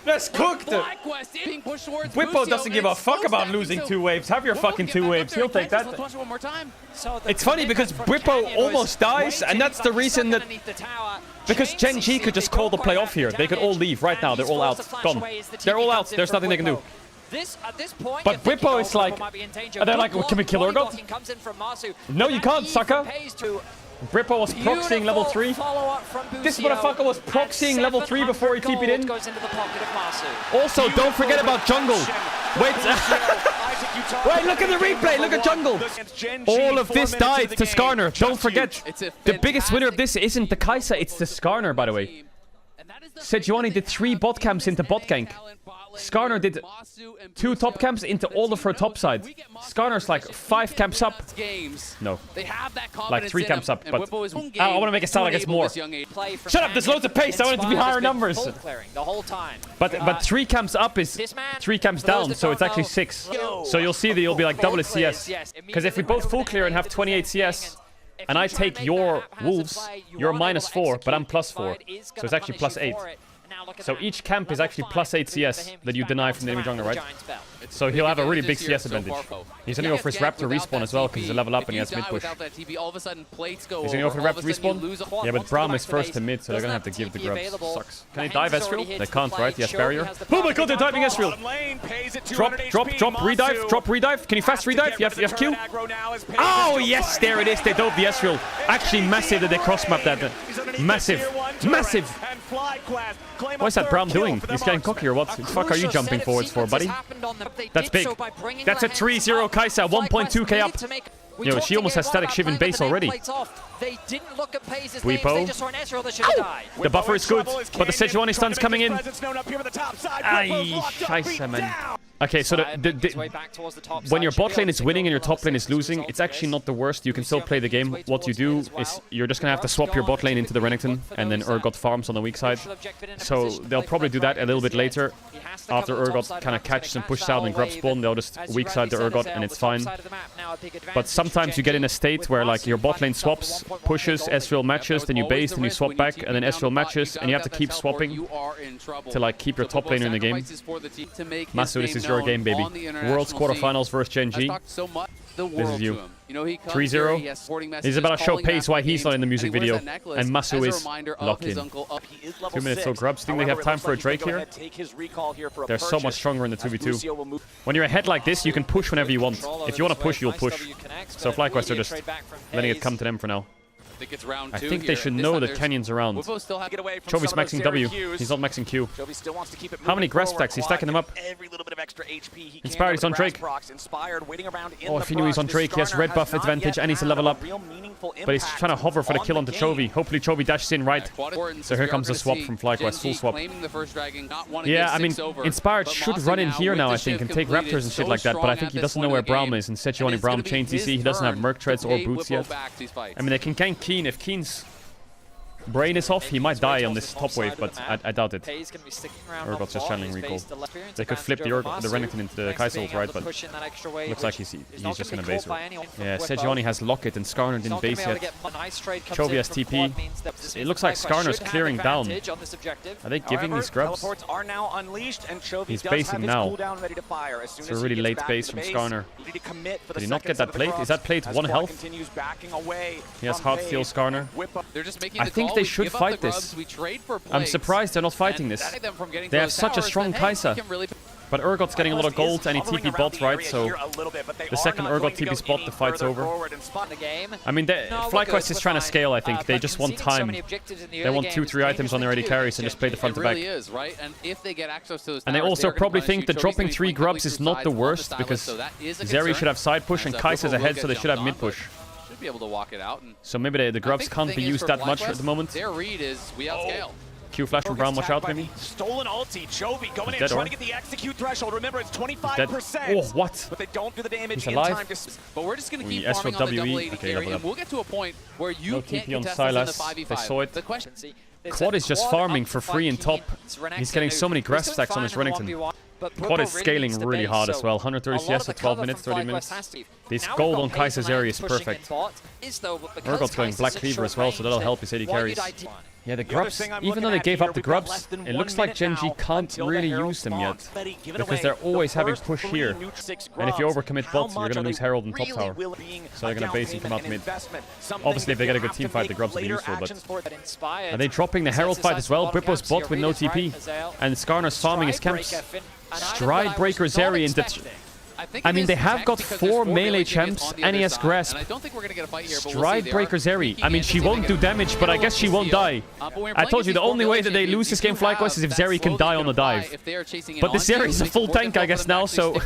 That's cooked! Bwipo doesn't give a fuck about losing 2 waves. Have your fucking 2 waves. He'll take that. It's funny because Bwipo almost dies, and that's the reason that... Because Genji could just call the play off here. They could all leave right now. They're all out. Gone. They're all out. There's nothing they can do. But Bwipo is like... And they're like, well, can we kill Urgot? No, you can't, sucker. Bwipo was proxying level 3. This motherfucker was proxying level 3 before he TP'd in. Also, don't forget about jungle. Wait. Wait, look at the replay. Look at jungle. All of this died to Skarner. Don't forget. The biggest winner of this isn't the Kai'Sa, it's the Skarner, by the way. Sejuani did 3 bot camps into bot gank. Skarner did 2 top camps into all of her top side. Skarner's like 5 camps up. No. Like 3 camps up. But I want to make it sound like it's more. Shut up, there's loads of pace. I want it to be higher numbers. But 3 camps up is 3 camps down, so it's actually 6. So you'll see that you'll be like double his CS. Because if we both full clear and have 28 CS, and I take your wolves, you're -4, but I'm +4. So it's actually +8. So each camp is actually +8 CS that you deny from the enemy jungler, right? So he'll have a really big CS advantage. He's gonna go for his Raptor respawn as well, because he's a level up and he has mid push. He's gonna go for the Raptor respawn? Yeah, but Braum is first to mid, so they're gonna have to give the grubs. Sucks. Can they dive Ezreal? They can't, right? He has barrier. Oh my god, they're diving Ezreal! Drop, redive. Can you fast redive? You have Q? Oh, yes, there it is. They dove the Ezreal. Actually, massive that they cross-mapped that. Massive. What is that Braum doing? He's getting cocky or what? What the fuck are you jumping forwards for, buddy? That's big. That's a 3-0 Kai'Sa, 1.2k up. Yo, she almost has static Shiv in base already. Bwipo. The buffer is good, but the Sejuani stun's coming in. Ay, scheiße, man. Okay, so when your bot lane is winning and your top lane is losing, it's actually not the worst. You can still play the game. What you do is you're just going to have to swap your bot lane into the Renekton, and then Urgot farms on the weak side. So they'll probably do that a little bit later. After Urgot kind of catches and pushes out and grab spawn, they'll just weak side the Urgot and it's fine. But sometimes you get in a state where like your bot lane swaps, pushes, Ezreal matches, then you base, then you swap back, and then Ezreal matches, and you have to keip swapping to like keep your top laner in the game. Masu, this is your game, baby. World's quarterfinals versus Genji. This is you. 3-0. He's about to show pace why he's not in the music video. And Masu is locked in. 2 minutes till grubs. Think they have time for a Drake here? They're so much stronger in the 2v2. When you're ahead like this, you can push whenever you want. If you want to push, you'll push. So FlyQuest are just letting it come to them for now. I think they should know that Canyon's around. Chovy's maxing W. He's not maxing Q. How many grasp stacks? He's stacking them up. Inspired, he's on Drake. Oh, if he knew he's on Drake, he has red buff advantage and he's a level up. But he's trying to hover for the kill onto Chovy. Hopefully Chovy dashes in right. So here comes the swap from FlyQuest, full swap. Yeah, I mean, Inspired should run in here now, I think, and take Raptors and shit like that. But I think he doesn't know where Braum is. And Sejuani Braum chain TC. He doesn't have Merc Treads or Boots yet. I mean, they can gank Keen if Keen's Brain is off. He might die on this top wave, but I doubt it. Pei's gonna be sticking around Urgot's just channeling recall. They could flip the Renekton into the Kai'Sa ult, right? But looks like he's just gonna base her. Yeah, Sejuani has Locket and Skarner didn't base yet. Chovy has TP. It looks like Skarner's clearing down. Are they giving these grubs? He's basing now. It's a really late base from Skarner. Did he not get that plate? Is that plate 1 health? He has hard steal Skarner. I think they should fight this. I'm surprised they're not fighting this. They have such a strong Kai'Sa. But Urgot's getting a lot of gold and he TP bot, right? So the second Urgot TP's bot, the fight's over. I mean, FlyQuest is trying to scale, I think. They just want time. They want 2-3 items on their AD carries and just play the front to back. And they also probably think that dropping 3 grubs is not the worst because Zeri should have side push and Kai'Sa's ahead, so they should have mid push. Be able to walk it out. So maybe the grubs can't be used that much at the moment. Their read is we outscale. Q flash from Brown, watch out maybe. Stolen ulti, Chovy going in, trying to get the execute threshold. Remember, it's 25%. Oh, what? But they don't do the damage He's alive. in time. But we're just going to keep farming on the double AD carry, and we'll get to a point where you can't contest us in the 5v5. They saw it. The question, Quad is just farming for free in top. He's getting so many grasp stacks on his Renekton. Quad is scaling really hard as well. 130 CS at 12 minutes, 30 minutes. This gold on Kai'Sa's area is perfect. Urgot's going Black Cleaver as well, so that'll help his AD carries. Yeah, the grubs, even though they gave up the grubs, it looks like Gen G can't really use them yet. Because they're always having push here. And if you overcommit bot, you're gonna lose Herald and top tower. So they're gonna base and come out mid. Obviously, if they get a good team fight, the grubs will be useful, but... Are they dropping the Herald fight as well? Bwipo's bot with no TP. And Skarner's farming his camps. Stride Breaker Zeri into... I mean, they have got 4 melee champs and he has Grasp. Stride Breaker Zeri. I mean, she won't do damage, but I guess she won't die. I told you, the only way that they lose this game FlyQuest is if Zeri can die on the dive. But this Zeri is a full tank, I guess, now, so...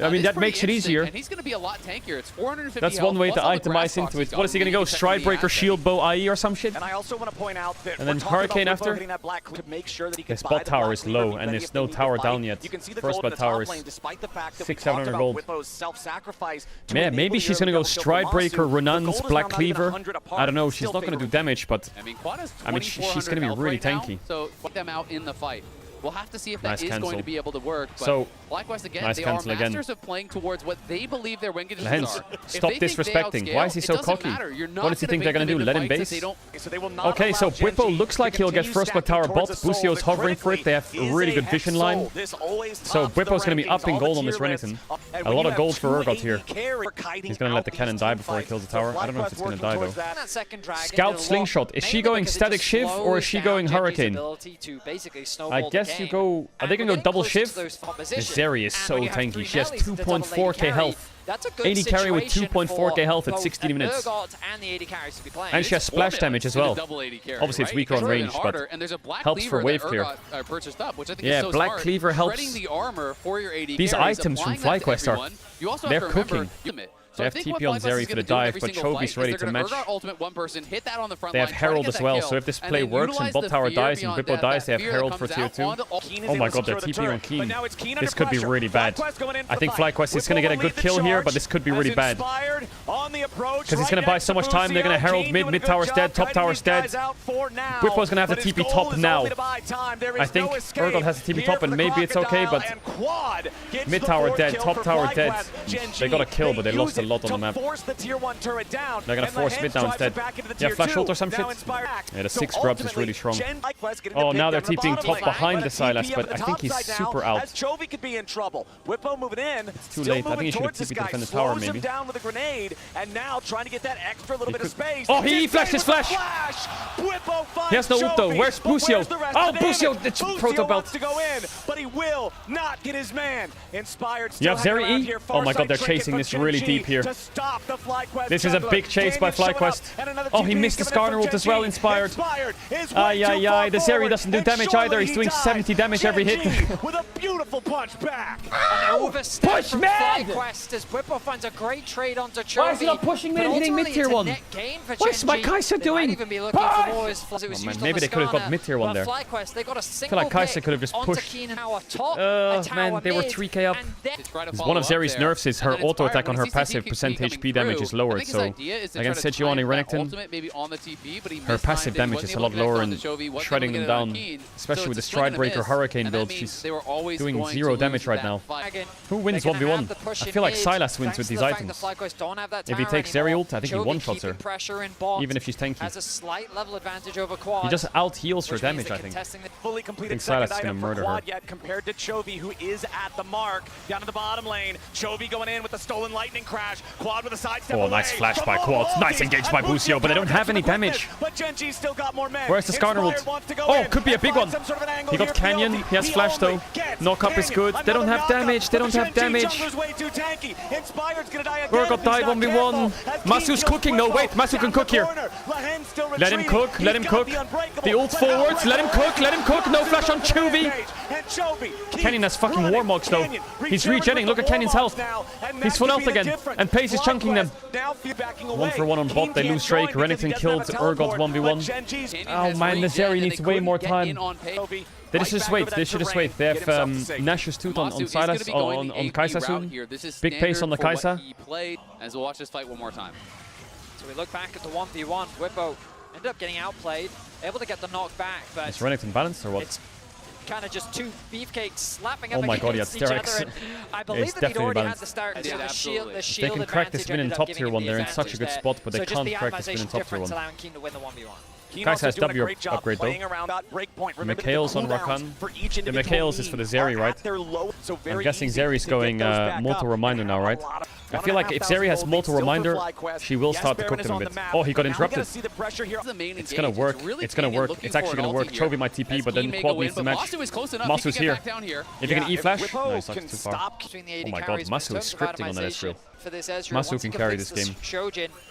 I mean, that makes it easier. And he's going to be a lot tankier. It's 450 That's one way to itemize into it. What is he going to go? Stride Breaker, Shield Bow, IE or some shit? And I also want to point out that and then Hurricane after? His bot tower is low and there's no tower down yet. First bot tower is 600-700 gold. Man, maybe she's going to go Stride Breaker, Renan's Black Cleaver. I don't know, she's not going to do damage, but I mean, she's going to be really tanky. So put them out in the fight. We'll have to see if that is going to be able to work. But so, FlyQuest again, they are masters of playing towards what they believe their win conditions are. Stop disrespecting. Why is he so cocky? What does he think they're going to do? Let him base? Okay, so Bwipo looks like he'll get first blood tower bot. Busio's hovering for it. They have a really good vision line. So Bwipo's going to be up in gold on this Renekton. A lot of gold for Urgot here. He's going to let the cannon die before he kills the tower. I don't know if it's going to die though. Scout Slingshot. Is she going Static Shiv or is she going Hurricane? I guess you go... Are they going to go double Shiv? This Zeri is so tanky. She has 2.4k health. 80 carry with 2.4k health at 16 minutes. And she has splash damage as well. Obviously it's weaker on range, but helps for wave clear. Yeah, Black Cleaver helps. These items from FlyQuest are... They're cooking. They have TP on Zeri for the dive, but Chovy's ready to match. They have Herald as well, so if this play works and bot tower dies and Bwipo dies, they have Herald for tier 2. Oh my god, they're TP on qu'une. This could be really bad. I think FlyQuest is going to get a good kill here, but this could be really bad. Because he's going to buy so much time, they're going to Herald mid tower's dead, top tower's dead. Bwipo's going to have the TP top now. I think Urgot has the TP top and maybe it's okay, but mid tower dead, top tower dead. They got a kill, but they lost a lot on the map. They're gonna force mid now instead. Yeah, flash ult or some shit. Yeah, the 6 grubs is really strong. Oh, now they're TPing top behind the Sylas, but I think he's super out. It's too late. I think he should have TP'd to defend the tower, maybe. Oh, he flashed his flash! He has no ult though. Where's Busio? Oh, Busio! It's proto belt. You have Zeri E? Oh my god, they're chasing this really deep here. This is a big chase by FlyQuest. Oh, he missed the Skarner ult as well, Inspired. Ay, ay, ay. The Zeri doesn't do damage either. He's doing 70 damage every hit. With a beautiful punch back. Push mid! As Bwipo finds a great trade onto Chovy. Why is he not pushing mid and hitting mid tier 1? What's my Kai'Sa doing? Maybe they could have got mid tier 1 there. I feel like Kai'Sa could have just pushed. Man, they were 3k up. One of Zeri's nerfs is her auto attack on her passive. passive percent HP damage is lowered, so against Sejuani Renekton, her passive damage is a lot lower and shredding them down, especially with the Stride Breaker Hurricane build. She's doing 0 damage right now. Who wins 1v1? I feel like Sylas wins with these items. If he takes Zeri ult, I think he one-shots her, even if she's tanky. He just out-heals her damage, I think. I think Sylas is going to murder her. Compared to Chovy, who is at the mark. Down to the bottom lane. Chovy going in with the stolen lightning crash. Quad with a sidestep. Oh, nice flash by Quad. Nice engage by Busio, but they don't have any damage. But Genji's still got more men. Where's the Skarner ult? Oh, could be a big one. He got Canyon. He has flash though. Knock-up is good. They don't have damage. They don't have damage. Urgot died 1v1. Masu's cooking. No, wait. Masu can cook here. Let him cook. Let him cook. The ult forwards. Let him cook. Let him cook. No flash on Chovy. Canyon has fucking Warmogs though. He's regenning. Look at Canyon's health. He's full health again. And Pace is chunking them. 1-for-1 on bot. They lose Drake. Renekton killed Urgot 1v1. Oh man, the Zeri needs way more time. They should just wait. They should just wait. They have Nash's Tooth on Sylas, on Kai'Sa soon. Big pace on the Kai'Sa. As we'll watch this fight one more time. So we look back at the 1v1. Whippo ended up getting outplayed, able to get the knock back, but is Renekton balanced or what? It's kind of just two beefcakes slapping up against each other. And I believe that he'd already had the start. So the shield they can crack this win in top tier 1. They're in such a good spot, but they can't crack this win in top tier 1. Kai'Sa has W upgrade though. Mikhail's on Rakan. The Mikhail's is for the Zeri, right? I'm guessing Zeri's going Mortal Reminder now, right? I feel like if Zeri has Mortal Reminder, she will start to cook them a bit. Oh, he got interrupted. It's gonna work. It's gonna work. It's actually gonna work. Chovy might TP, but then Quad needs to match. Masu's here. If you can E-flash. No, he's not too far. Oh my god, Masu is scripting on that Ezreal. Masu can carry this game.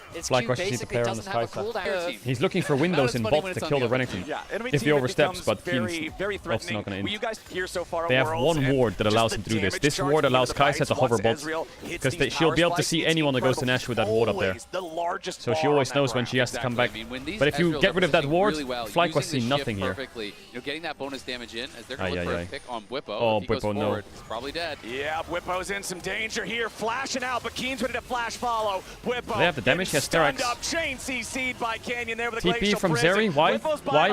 FlyQuest needs to play around this Kai'Sa. He's looking for windows in bot to kill the Renekton. If he oversteps, but Keen's also not going to end. They have one ward that allows him to do this. This ward allows Kai'Sa to hover bot, because she'll be able to see anyone that goes to Nash with that ward up there. So she always knows when she has to come back. But if you get rid of that ward, FlyQuest see nothing here. Getting that bonus damage in as they're going to look for a pick on Whippo. Oh, Whippo, no. It's probably dead. Yeah, Whippo's in some danger here, flashing out, but Keen's ready to flash follow. Whippo. They have the damage. He has Sterak's. Chain CC'd by Canyon there with a TP from Zeri. Why? Why?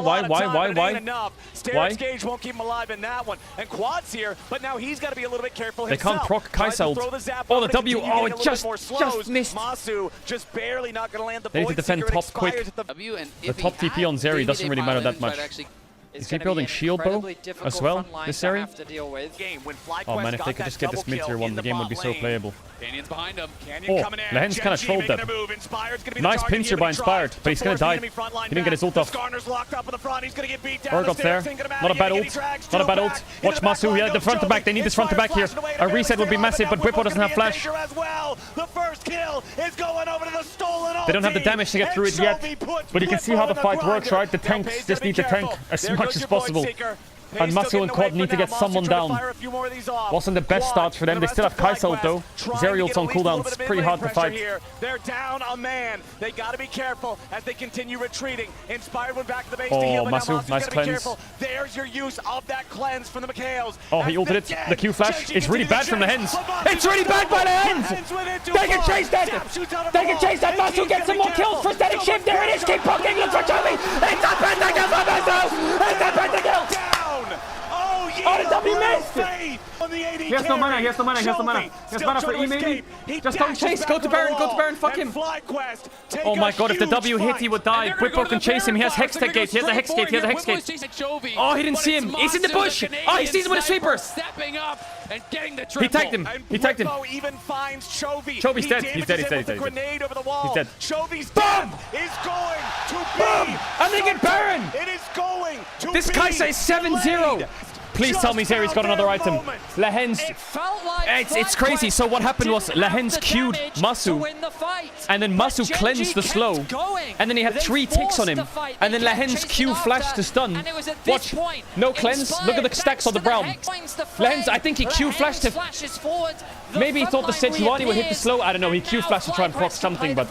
Sterak's Gauge won't keep him alive in that one. And Quad's here, but now he's got to be a little bit careful himself. They can't proc Kai'Sa ult. Oh, the W. Oh, it just missed. Masu just barely not going to land the They need to defend top quick. The top TP on Zeri doesn't really matter that much. Is he building shield bow as well, this area? Oh man, if they could just get this mid-tier 1, the game would be so playable. Oh, Lahen's kind of trolled them. Nice pincer by Inspired, but he's gonna die. He didn't get his ult off. Urgot's there. Not a bad ult. Not a bad ult. Watch Masu, yeah, the front to back. They need this front to back here. A reset would be massive, but Whippo doesn't have flash. They don't have the damage to get through it yet. But you can see how the fight works, right? The tanks just need to tank as much as possible. And Masu and Quad need to get someone down. Wasn't the best start for them. They still have Kai'Sa ult though. Zeri ult's on cooldown. It's pretty hard to fight. They're down a man. They got to be careful as they continue retreating. Inspired went back to the base. Oh, Masu, nice cleanse. There's your use of that cleanse from the Mikhails. Oh, he ulted it. The Q flash is really bad from the Hens. It's really bad by the Hens. They can chase that. They can chase that. Masu gets some more kills for static shift. There it is. Keep poking. Look for Chovy. It's a pentakill for Masu. It's a pentakill. Oh, the W missed! He has no mana, he has no mana, he has no mana. He has mana for E maybe. Just don't chase, go to Baron, fuck him. Oh my god, if the W hit, he would die. Whippo can chase him, he has Hextech Gate, he has a Hex Gate, he has a Hex Gate. Oh, he didn't see him, he's in the bush! Oh, he sees him with a sweeper! He tagged him, he tagged him. Chovy's dead, he's dead, he's dead, he's dead. He's dead. BOOM! And they get Baron! This Kai'Sa is 7-0! Please tell me Zeri's got another item. Lahen's... It's crazy. So what happened was Lahen's queued Masu. And then Masu cleansed the slow. And then he had 3 ticks on him. And then Lahen's Q flashed to stun. Watch. No cleanse. Look at the stacks on the Brown. Lahen's, I think he Q flashed him. Maybe he thought the Sejuani would hit the slow. I don't know. He Q flashed to try and proc something, but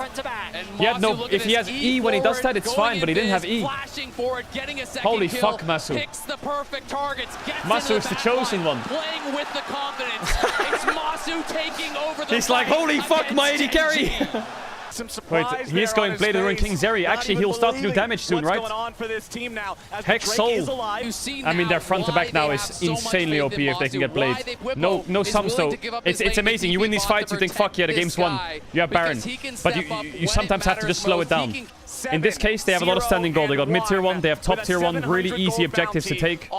he had no. If he has E when he does that, it's fine. But he didn't have E. Holy fuck, Masu. Masu is the chosen one. Playing with the confidence. It's Masu taking over the He's like, holy fuck, my AD carry. Wait, he is going Blade of the Ruined King Zeri. Actually, he'll start to do damage soon, right? Hex Soul. I mean, their front to back now is insanely OP if they can get Blade. No sums though. It's amazing. You win these fights, you think, fuck yeah, the game's won. You have Baron. But you sometimes have to just slow it down. In this case, they have a lot of standing gold. They got mid-tier 1, they have top-tier 1, really easy objectives to take.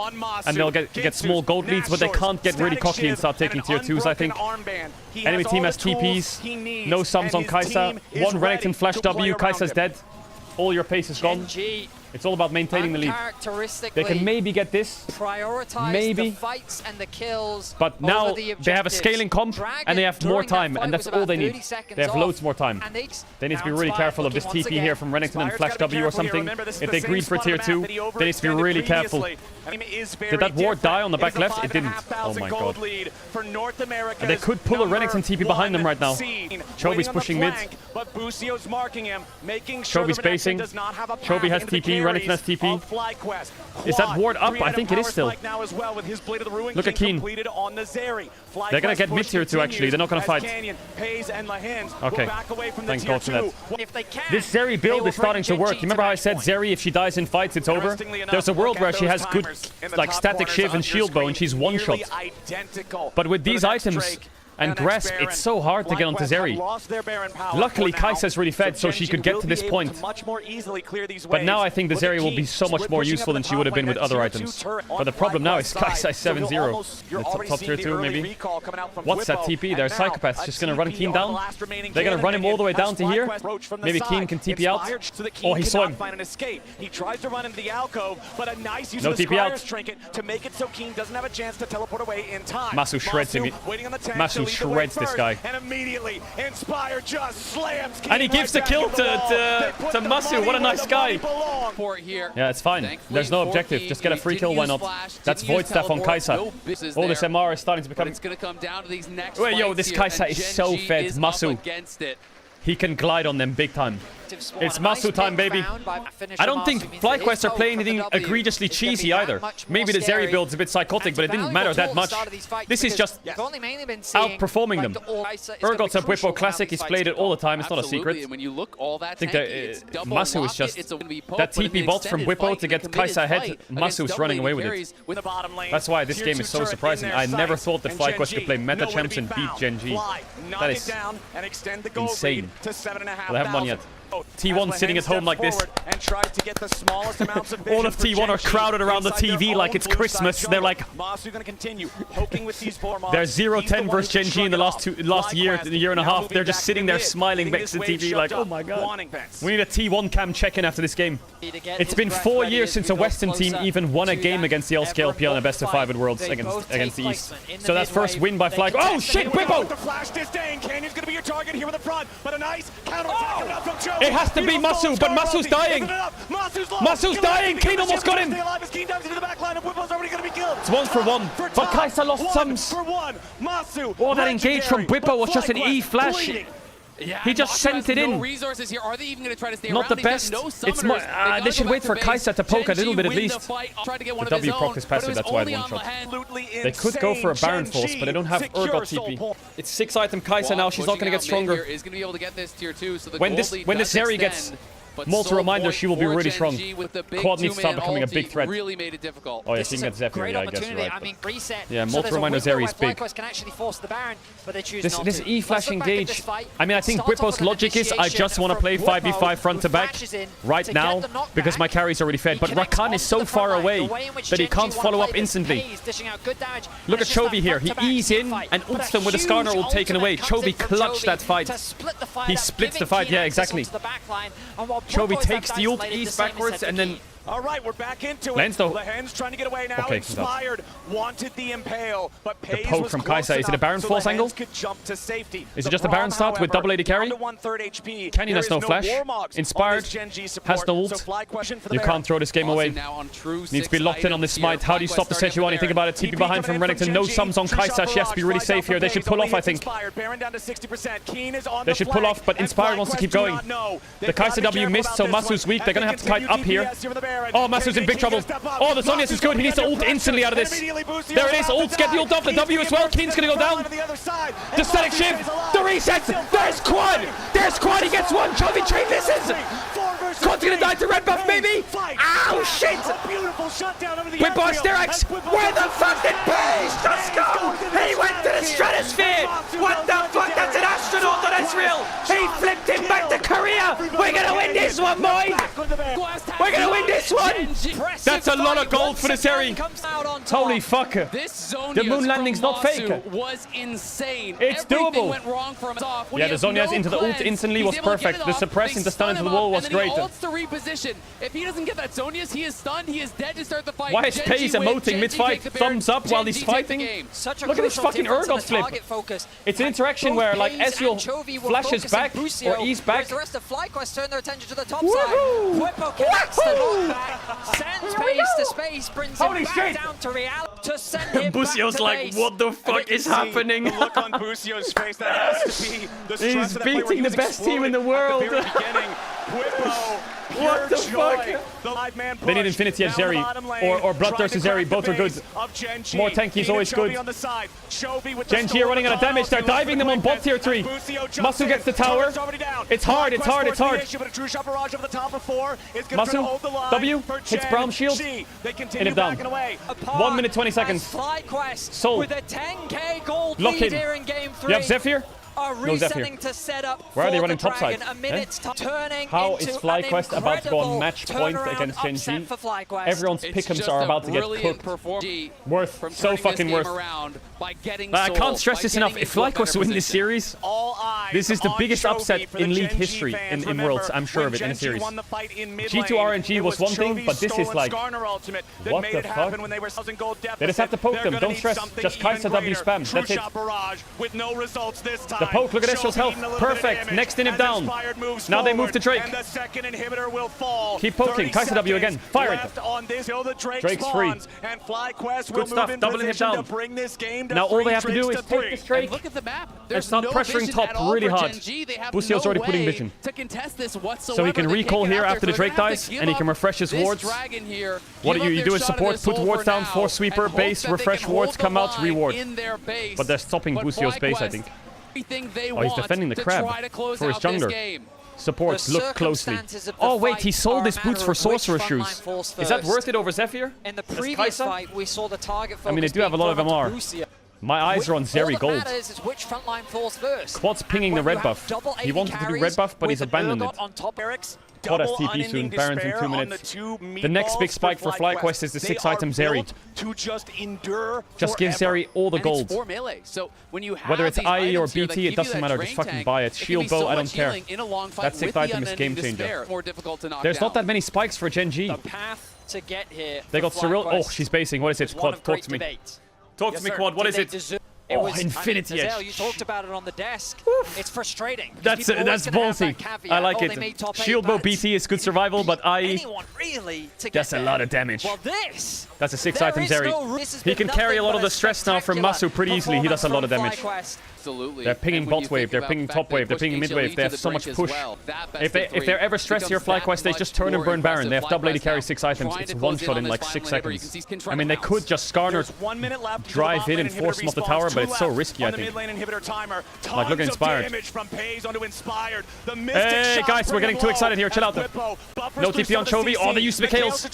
And they'll get small gold leads, but they can't get really cocky and start taking tier 2s, I think. Enemy team has TPs, no sums on Kai'Sa. One Renekton flash W, Kai'Sa's dead. All your pace is gone. It's all about maintaining the lead. They can maybe get this. Maybe. The fights and the kills. But now they have a scaling comp and they have more time, and that's all they need. They have loads more time. They need to be really careful of this TP here from Renekton and Flash W or something. If they greed for tier 2, they need to be really careful. Did that ward die on the back left? It didn't. Oh my god. And they could pull a Renekton TP behind them right now. Chobi's pushing mid. Chobi's basing. Chobi has TP. Renekton has TP. Is that ward up? I think it is still. Look at qu'une. They're gonna get mid tier 2 actually. They're not gonna fight. Okay. Thank God for that. This Zeri build is starting to work. You remember how I said Zeri, if she dies in fights, it's over? There's a world where she has good like static shiv and shield bow and she's one shot. But with these items and grasp, it's so hard to get onto Zeri. Luckily, Kai'Sa's really fed, so she could get to this point. But now I think the Zeri will be so much more useful than she would have been with other items. But the problem now is Kai'Sa 7-0. Top tier 2, maybe. What's that TP? They're psychopaths. Just gonna run qu'une down. They're gonna run him all the way down to here. Maybe qu'une can TP out. Oh, he saw him. He tries to run into the alcove, but a nice use of the Squire's trinket to make it so qu'une doesn't have a chance to teleport away in time. Masu shreds him. Masu shreds this guy. And immediately, Inspire just slams and he gives the kill to Masu. What a nice guy. Yeah, it's fine. There's no objective. Just get a free kill, why not? That's Void Staff on Kai'Sa. Oh, this MR is starting to become... Wait, yo, this Kai'Sa is so fed. Masu. He can glide on them big time. It's Masu time, baby. I don't think FlyQuest are playing anything egregiously cheesy either. Maybe the Zeri build's a bit psychotic, but it didn't matter that much. This is just outperforming them. Urgot's a Bwipo classic. He's played it all the time. It's not a secret. I think that Masu is just... That TP bot from Bwipo to get Kai'Sa ahead, Masu's running away with it. That's why this game is so surprising. I never thought that FlyQuest could play meta champs and beat Gen G. That is insane. Well, they haven't won yet. T1 sitting at home like this. All of T1 are crowded around the TV like it's Christmas. They're like... They're 0-10 versus Gen G in the last year and a half. They're just sitting there smiling next to the TV like, oh my god. We need a T1 cam check-in after this game. It's been 4 years since a Western team even won a game against the LSKLPL in a best of 5 at Worlds against the East. So that first win by Fly... Oh shit, Bwipo! It has to be Masu, but Masu's dying! Masu's dying! qu'une almost got him! It's 1 for 1. But Kai'Sa lost sums! Oh, that engage from Bwipo was just an E flash. He just sent it in. Not the best. It's more, they should wait for Kai'Sa to poke a little bit at least. The W proc is passive, that's why it one shot. They could go for a Baron Force, but they don't have Urgot TP. It's 6-item Kai'Sa now, she's not going to get stronger. When this Zeri gets Multi Reminder, she will be really strong. Quad needs to start becoming a big threat. Oh yeah, she can get Zephyr, yeah, I guess you're right. Yeah, Multi Reminder Zeri is big. This E-Flash engage, I mean, I think Bwipo's logic is, I just want to play 5v5 front to back right now, because my carry's already fed. But Rakan is so far away that he can't follow up instantly. Look at Chovy here, he E's in and ults them with a Skarner ult taken away. Chovy clutched that fight. He splits the fight, yeah, exactly. Chovy takes the ult, E's backwards, and then All right, we're back into it. Lands though. Lehen's trying to get away now. Okay, Inspired wanted the impale, but the poke from Kai'Sa. Is it a Baron force angle? Could jump to safety. Is it just a Baron start with double AD carry? Canyon has no flash. Inspired has no ult. You can't throw this game away. Needs to be locked in on this smite. How do you stop the Sejuani? Think about it. TP behind from Renekton. No sums on Kai'Sa. She has to be really safe here. They should pull off, I think. They should pull off, but Inspired wants to keep going. The Kai'Sa W missed, so Masu's weak. They're going to have to kite up here. Oh, Masu's in big trouble. Oh, the Zhonya's is good. He needs to ult instantly out of this. There it is. Ults, get the ult off. The W as well. Keen's going to go down. The static shift. The resets. There's Quad. There's Quad. He gets one. Chovy tree misses. Quad's going to die to red buff, maybe. Ow, shit. Whip on Styrax. Where the fuck did Paige just go? He went to the stratosphere. What the fuck? That's an astronaut on Ezreal. He flipped him back to Korea. We're going to win this one, boys. We're going to win this one. That's a lot of gold for the Seri. Holy fuck. The moon landing's not fake. Was insane. It's doable. Yeah, the Zhonya's into the ult instantly was perfect. The suppress into stun into the wall was great. To reposition. If he doesn't get that Zhonya's, he is stunned. He is dead to start the fight. Why is Pace emoting mid-fight? Thumbs up while he's fighting. Look at this fucking Urgot flip. It's an interaction where like Ezreal flashes back or ease back. The rest of FlyQuest turn their attention to the top side. Whippo connects the knockback. Sends Pace to space, brings him back down to reality. To send him Busio's like, what the fuck is happening? The look on Busio's face, that has to be the stress He's beating the best team in the world. What the fuck? They need Infinity as Zeri or Bloodthirst as Zeri. Both are good. More tanky is always good. Genji are running out of damage. They're diving them on bot tier 3. Masu gets the tower. It's hard. It's hard. It's hard. Masu, W, hits Braum shield. And it down. 1 minute 20 seconds. Soul. Lock in. You have Zephyr? No Zephyr. Where are they running topside? How is FlyQuest about to go on match point against Genji? Everyone's pick'ems are about to get cooked. Worth. So fucking worth. I can't stress this enough. If FlyQuest win this series, this is the biggest upset in League history in Worlds. I'm sure of it in a series. G2 RNG was one thing, but this is like, what the fuck? They just have to poke them. Don't stress. Just Kai'Sa W spam. That's it. The poke, look at Ezreal's health. Perfect. Next inhib down. Now they move to Drake. Keep poking. Kai'Sa W again. Fire it. Drake's free. Good stuff. Double inhib down. Now all they have to do is take this Drake. Look at the map. It's not pressuring top really hard. Busio's already putting vision. So he can recall here after the Drake dies, and he can refresh his wards. What you do is support, put wards down, force sweeper, base, refresh wards, come out, reward. But they're stopping Busio's base, I think. Oh, he's defending the crab for his jungler. Supports, look closely. Oh wait, he sold his boots for sorcerer shoes. Is that worth it over Zephyr? In the previous fight, we saw the target focus. I mean, they do have a lot of MR. My eyes are on Zeri gold. Quad's pinging the red buff. He wanted to do red buff, but he's abandoned it. Quad has TP soon. Baron's in 2 minutes. The next big spike for FlyQuest is the 6-item Zeri. Just give Zeri all the gold. Whether it's IE or BT, it doesn't matter. Just fucking buy it. Shield bow, I don't care. That 6th item is game changer. There's not that many spikes for Genji. They got Cyril. Oh, she's basing. What is it? Quad, talk to me. Talk to me, Quad. What is it? Oh, Infinity Edge. You talked about it on the desk. It's frustrating. That's ballsy. I like it. Shield bow BT is good survival, but that's a lot of damage. That's a 6-item Zeri. He can carry a lot of the stress now from Masu pretty easily. He does a lot of damage. They're pinging bot wave, they're pinging top wave, they're pinging mid wave. They have so much push. If they're ever stressed here, FlyQuest, they just turn and burn Baron. They have double AD carry 6 items. It's one shot in like 6 seconds. I mean, they could just Skarner drive in and force him off the tower, but it's so risky, I think. Like, look at Inspired. Hey, guys, we're getting too excited here. Chill out. No TP on Chovy. Oh, they used Mikhails.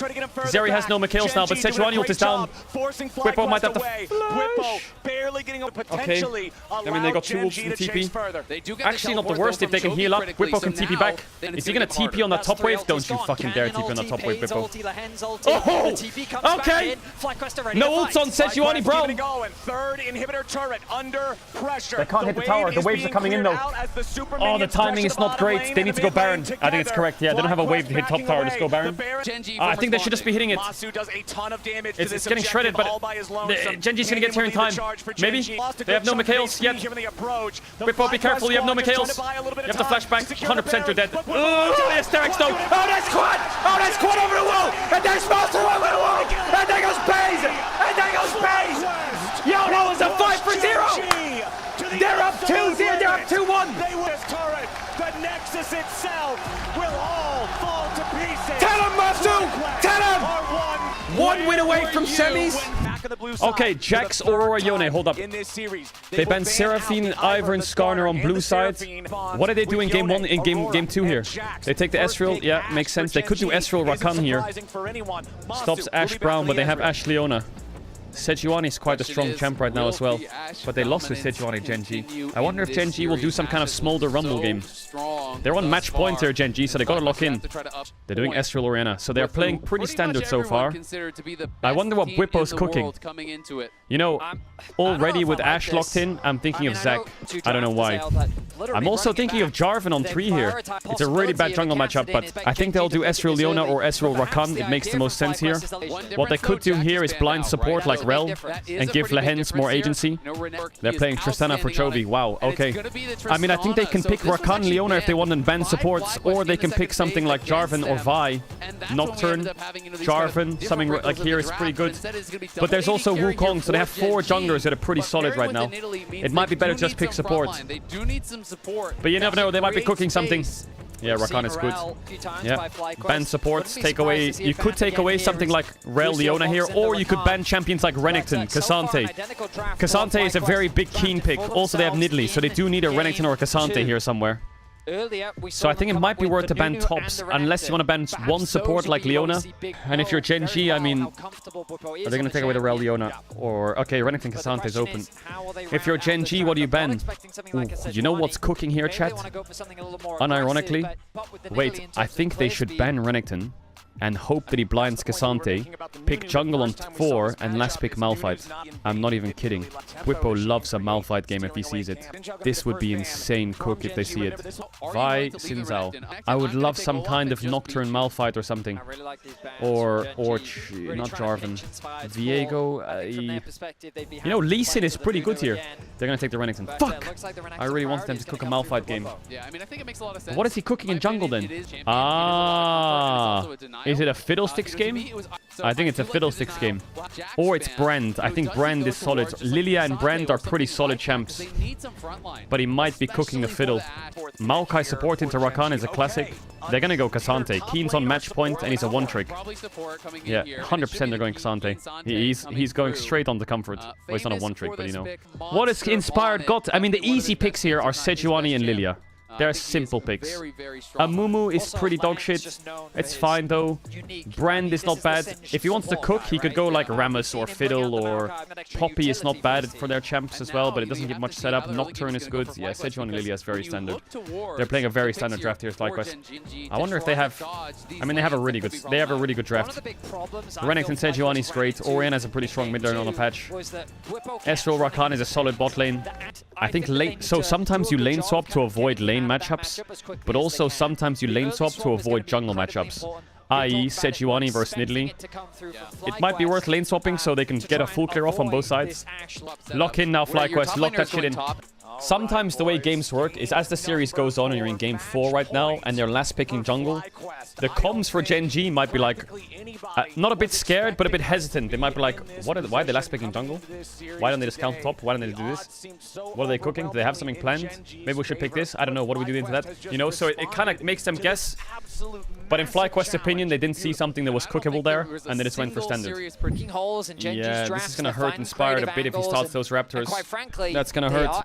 Zeri has no Mikhails now, but Sejuani ult is down. Whippo might have to flash. Okay. I mean, mean, they got 2 ults in TP. Actually, not the worst if they can heal up. Whippo can TP back. Is he gonna TP on that top wave? Don't you fucking dare TP on that top wave, Whippo. Oh! Okay! No ults on Sejuani, bro! Third inhibitor turret under pressure. They can't hit the tower. The waves are coming in, though. Oh, the timing is not great. They need to go Baron. I think it's correct. Yeah, they don't have a wave to hit top tower. Just go Baron. I think they should just be hitting it. It's getting shredded, but Genji's gonna get here in time. Maybe? They have no Mikhails yet. Whippo, be careful. You have no Mikhails. You have to flash back. 100% you're dead. Oh, yes, Derek's though. Oh, that's quad! Oh, that's quad over the wall! And there's Master over the wall! And there goes Paze! And there goes Paze! Yo, that was a 5 for 0! They're up 2-0, they're up 2-1! The Nexus itself will all fall to pieces! Tell him, Mastu! Tell him! 1 win away from semis! Okay, Jax, Aurora, Yone, hold up. They banned Seraphine, Ivern, Skarner on blue side. What are they doing game 1 in game 2 here? They take the Ezreal, yeah, makes sense. They could do Ezreal Rakan here. Stops Ashe Brown, but they have Ashe Leona. Sejuani is quite a strong champ right now as well. But they lost to Sejuani Genji. I wonder if Genji will do some kind of Smolder Rumble game. They're on match point here, Genji, so they gotta lock in. They're doing Ezreal Orianna, so they're playing pretty standard so far. I wonder what Whippo's cooking. You know, already with Ashe locked in, I'm thinking of Zac. I don't know why. I'm also thinking of Jarvan on 3 here. It's a really bad jungle matchup, but I think they'll do Ezreal Leona or Ezreal Rakan. It makes the most sense here. What they could do here is blind support like Rel and give Lehens more agency. They're playing Tristana for Chovy. Wow, okay. I mean, I think they can pick Rakan, Leona if they want and ban supports, or they can pick something like Jarvan or Vi. Nocturne, Jarvan, something like here is pretty good. But there's also Wukong, so they have 4 junglers that are pretty solid right now. It might be better to just pick support. But you never know, they might be cooking something. Yeah, Rakan is good. Yeah, ban supports, take away... You could take away something like Rel, Leona here, or you could ban champions like Renekton, Cassante. Cassante is a very big Keen pick. Also, they have Nidalee, so they do need a Renekton or a Cassante here somewhere. So I think it might be worth to ban tops, unless you want to ban 1 support like Leona. And if you're Genji, I mean, are they going to take away the Rel Leona? Or, okay, Renekton Cassante is open. If you're Genji, what do you ban? Ooh, you know what's cooking here, chat? Unironically, wait, I think they should ban Renekton and hope that he blinds Cassante, pick jungle on 4, and last pick Malphite. I'm not even kidding. Whippo loves a Malphite game if he sees it. This would be insane cook if they see it. Vi, Xin Zhao. I would love some kind of Nocturne Malphite or something. Or not Jarvan. Viego. You know, Lee Sin is pretty good here. They're gonna take the Renekton. Fuck! I really wanted them to cook a Malphite game. What is he cooking in jungle then? Ah! Is it a Fiddlesticks game? I think it's a Fiddlesticks game. Or it's Brand. I think Brand is solid. Lilia and Brand are pretty solid champs. But he might be cooking the Fiddle. Maokai support into Rakan is a classic. They're gonna go Cassante. Keen's on match point and he's a 1-trick. Yeah, 100% they're going Cassante. He's going straight on the comfort. Well, he's not a 1-trick, but you know. What is Inspired got? I mean, the easy picks here are Sejuani and Lilia. They're simple picks. Amumu is pretty dog shit. It's fine though. Brand is not bad. If he wants to cook, he could go like Rammus or Fiddle or Poppy is not bad for their champs as well, but it doesn't give much setup. Nocturne is good. Yeah, Sejuani and Lilia is very standard. They're playing a very standard draft here, FlyQuest. I wonder if they have... I mean, they have a really good draft. Renekton Sejuani is great. Orianna is a pretty strong mid lane on a patch. Ezreal Rakan is a solid bot lane. I think lane... So sometimes you lane swap to avoid lane matchups, but also sometimes you lane swap to avoid jungle matchups, i.e. Sejuani versus Nidalee. It might be worth lane swapping so they can get a full clear off on both sides. Lock in now, FlyQuest, lock that shit in. Sometimes the way games work is as the series goes on and you're in game 4 right now and they're last picking jungle, the comms for Genji might be like, not a bit scared, but a bit hesitant. They might be like, why are they last picking jungle? Why don't they just count top? Why don't they do this? What are they cooking? Do they have something planned? Maybe we should pick this? I don't know. What do we do into that? You know, so it kind of makes them guess. But in FlyQuest's opinion, they didn't see something that was cookable there, and they just went for standard. Yeah, this is going to hurt Inspired a bit if he starts those Raptors. That's going to hurt.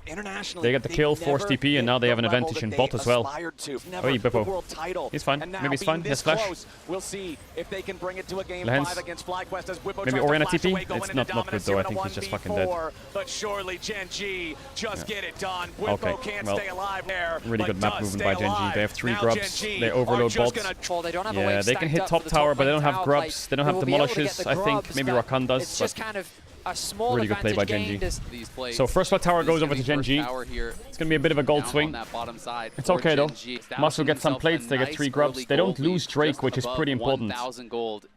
but internationally, They get the kill, force TP, and now they have an advantage in bot as well. Oh, Bippo. He's fine. Maybe he's fine. He has flash. We'll see if they can bring it to a game Lens. 5 against FlyQuest as Bippo Maybe tries to Oriana flash TP? away, going It's into not dominance good though. I here in think a he's just fucking dead. 1v4, but surely Gen.G just get it done. Okay, Bippo can't well, stay alive there. really good map movement by Gen.G. They have 3 Now grubs. Gen.G They overload are just bots. Well, they don't have a Yeah, wave they can stacked hit up top for the tower, top but they don't lane have tower grubs. play. They don't have will be able to get demolishes. the I think grubs, maybe but Rakan does. It's just kind of A small Really good play by Gen G. These plays. So first blood tower goes over to Gen G. It's It's going to be a bit of a gold swing. It's okay though. Masu gets some plates, they get 3 grubs. They don't lose Drake, which is pretty important.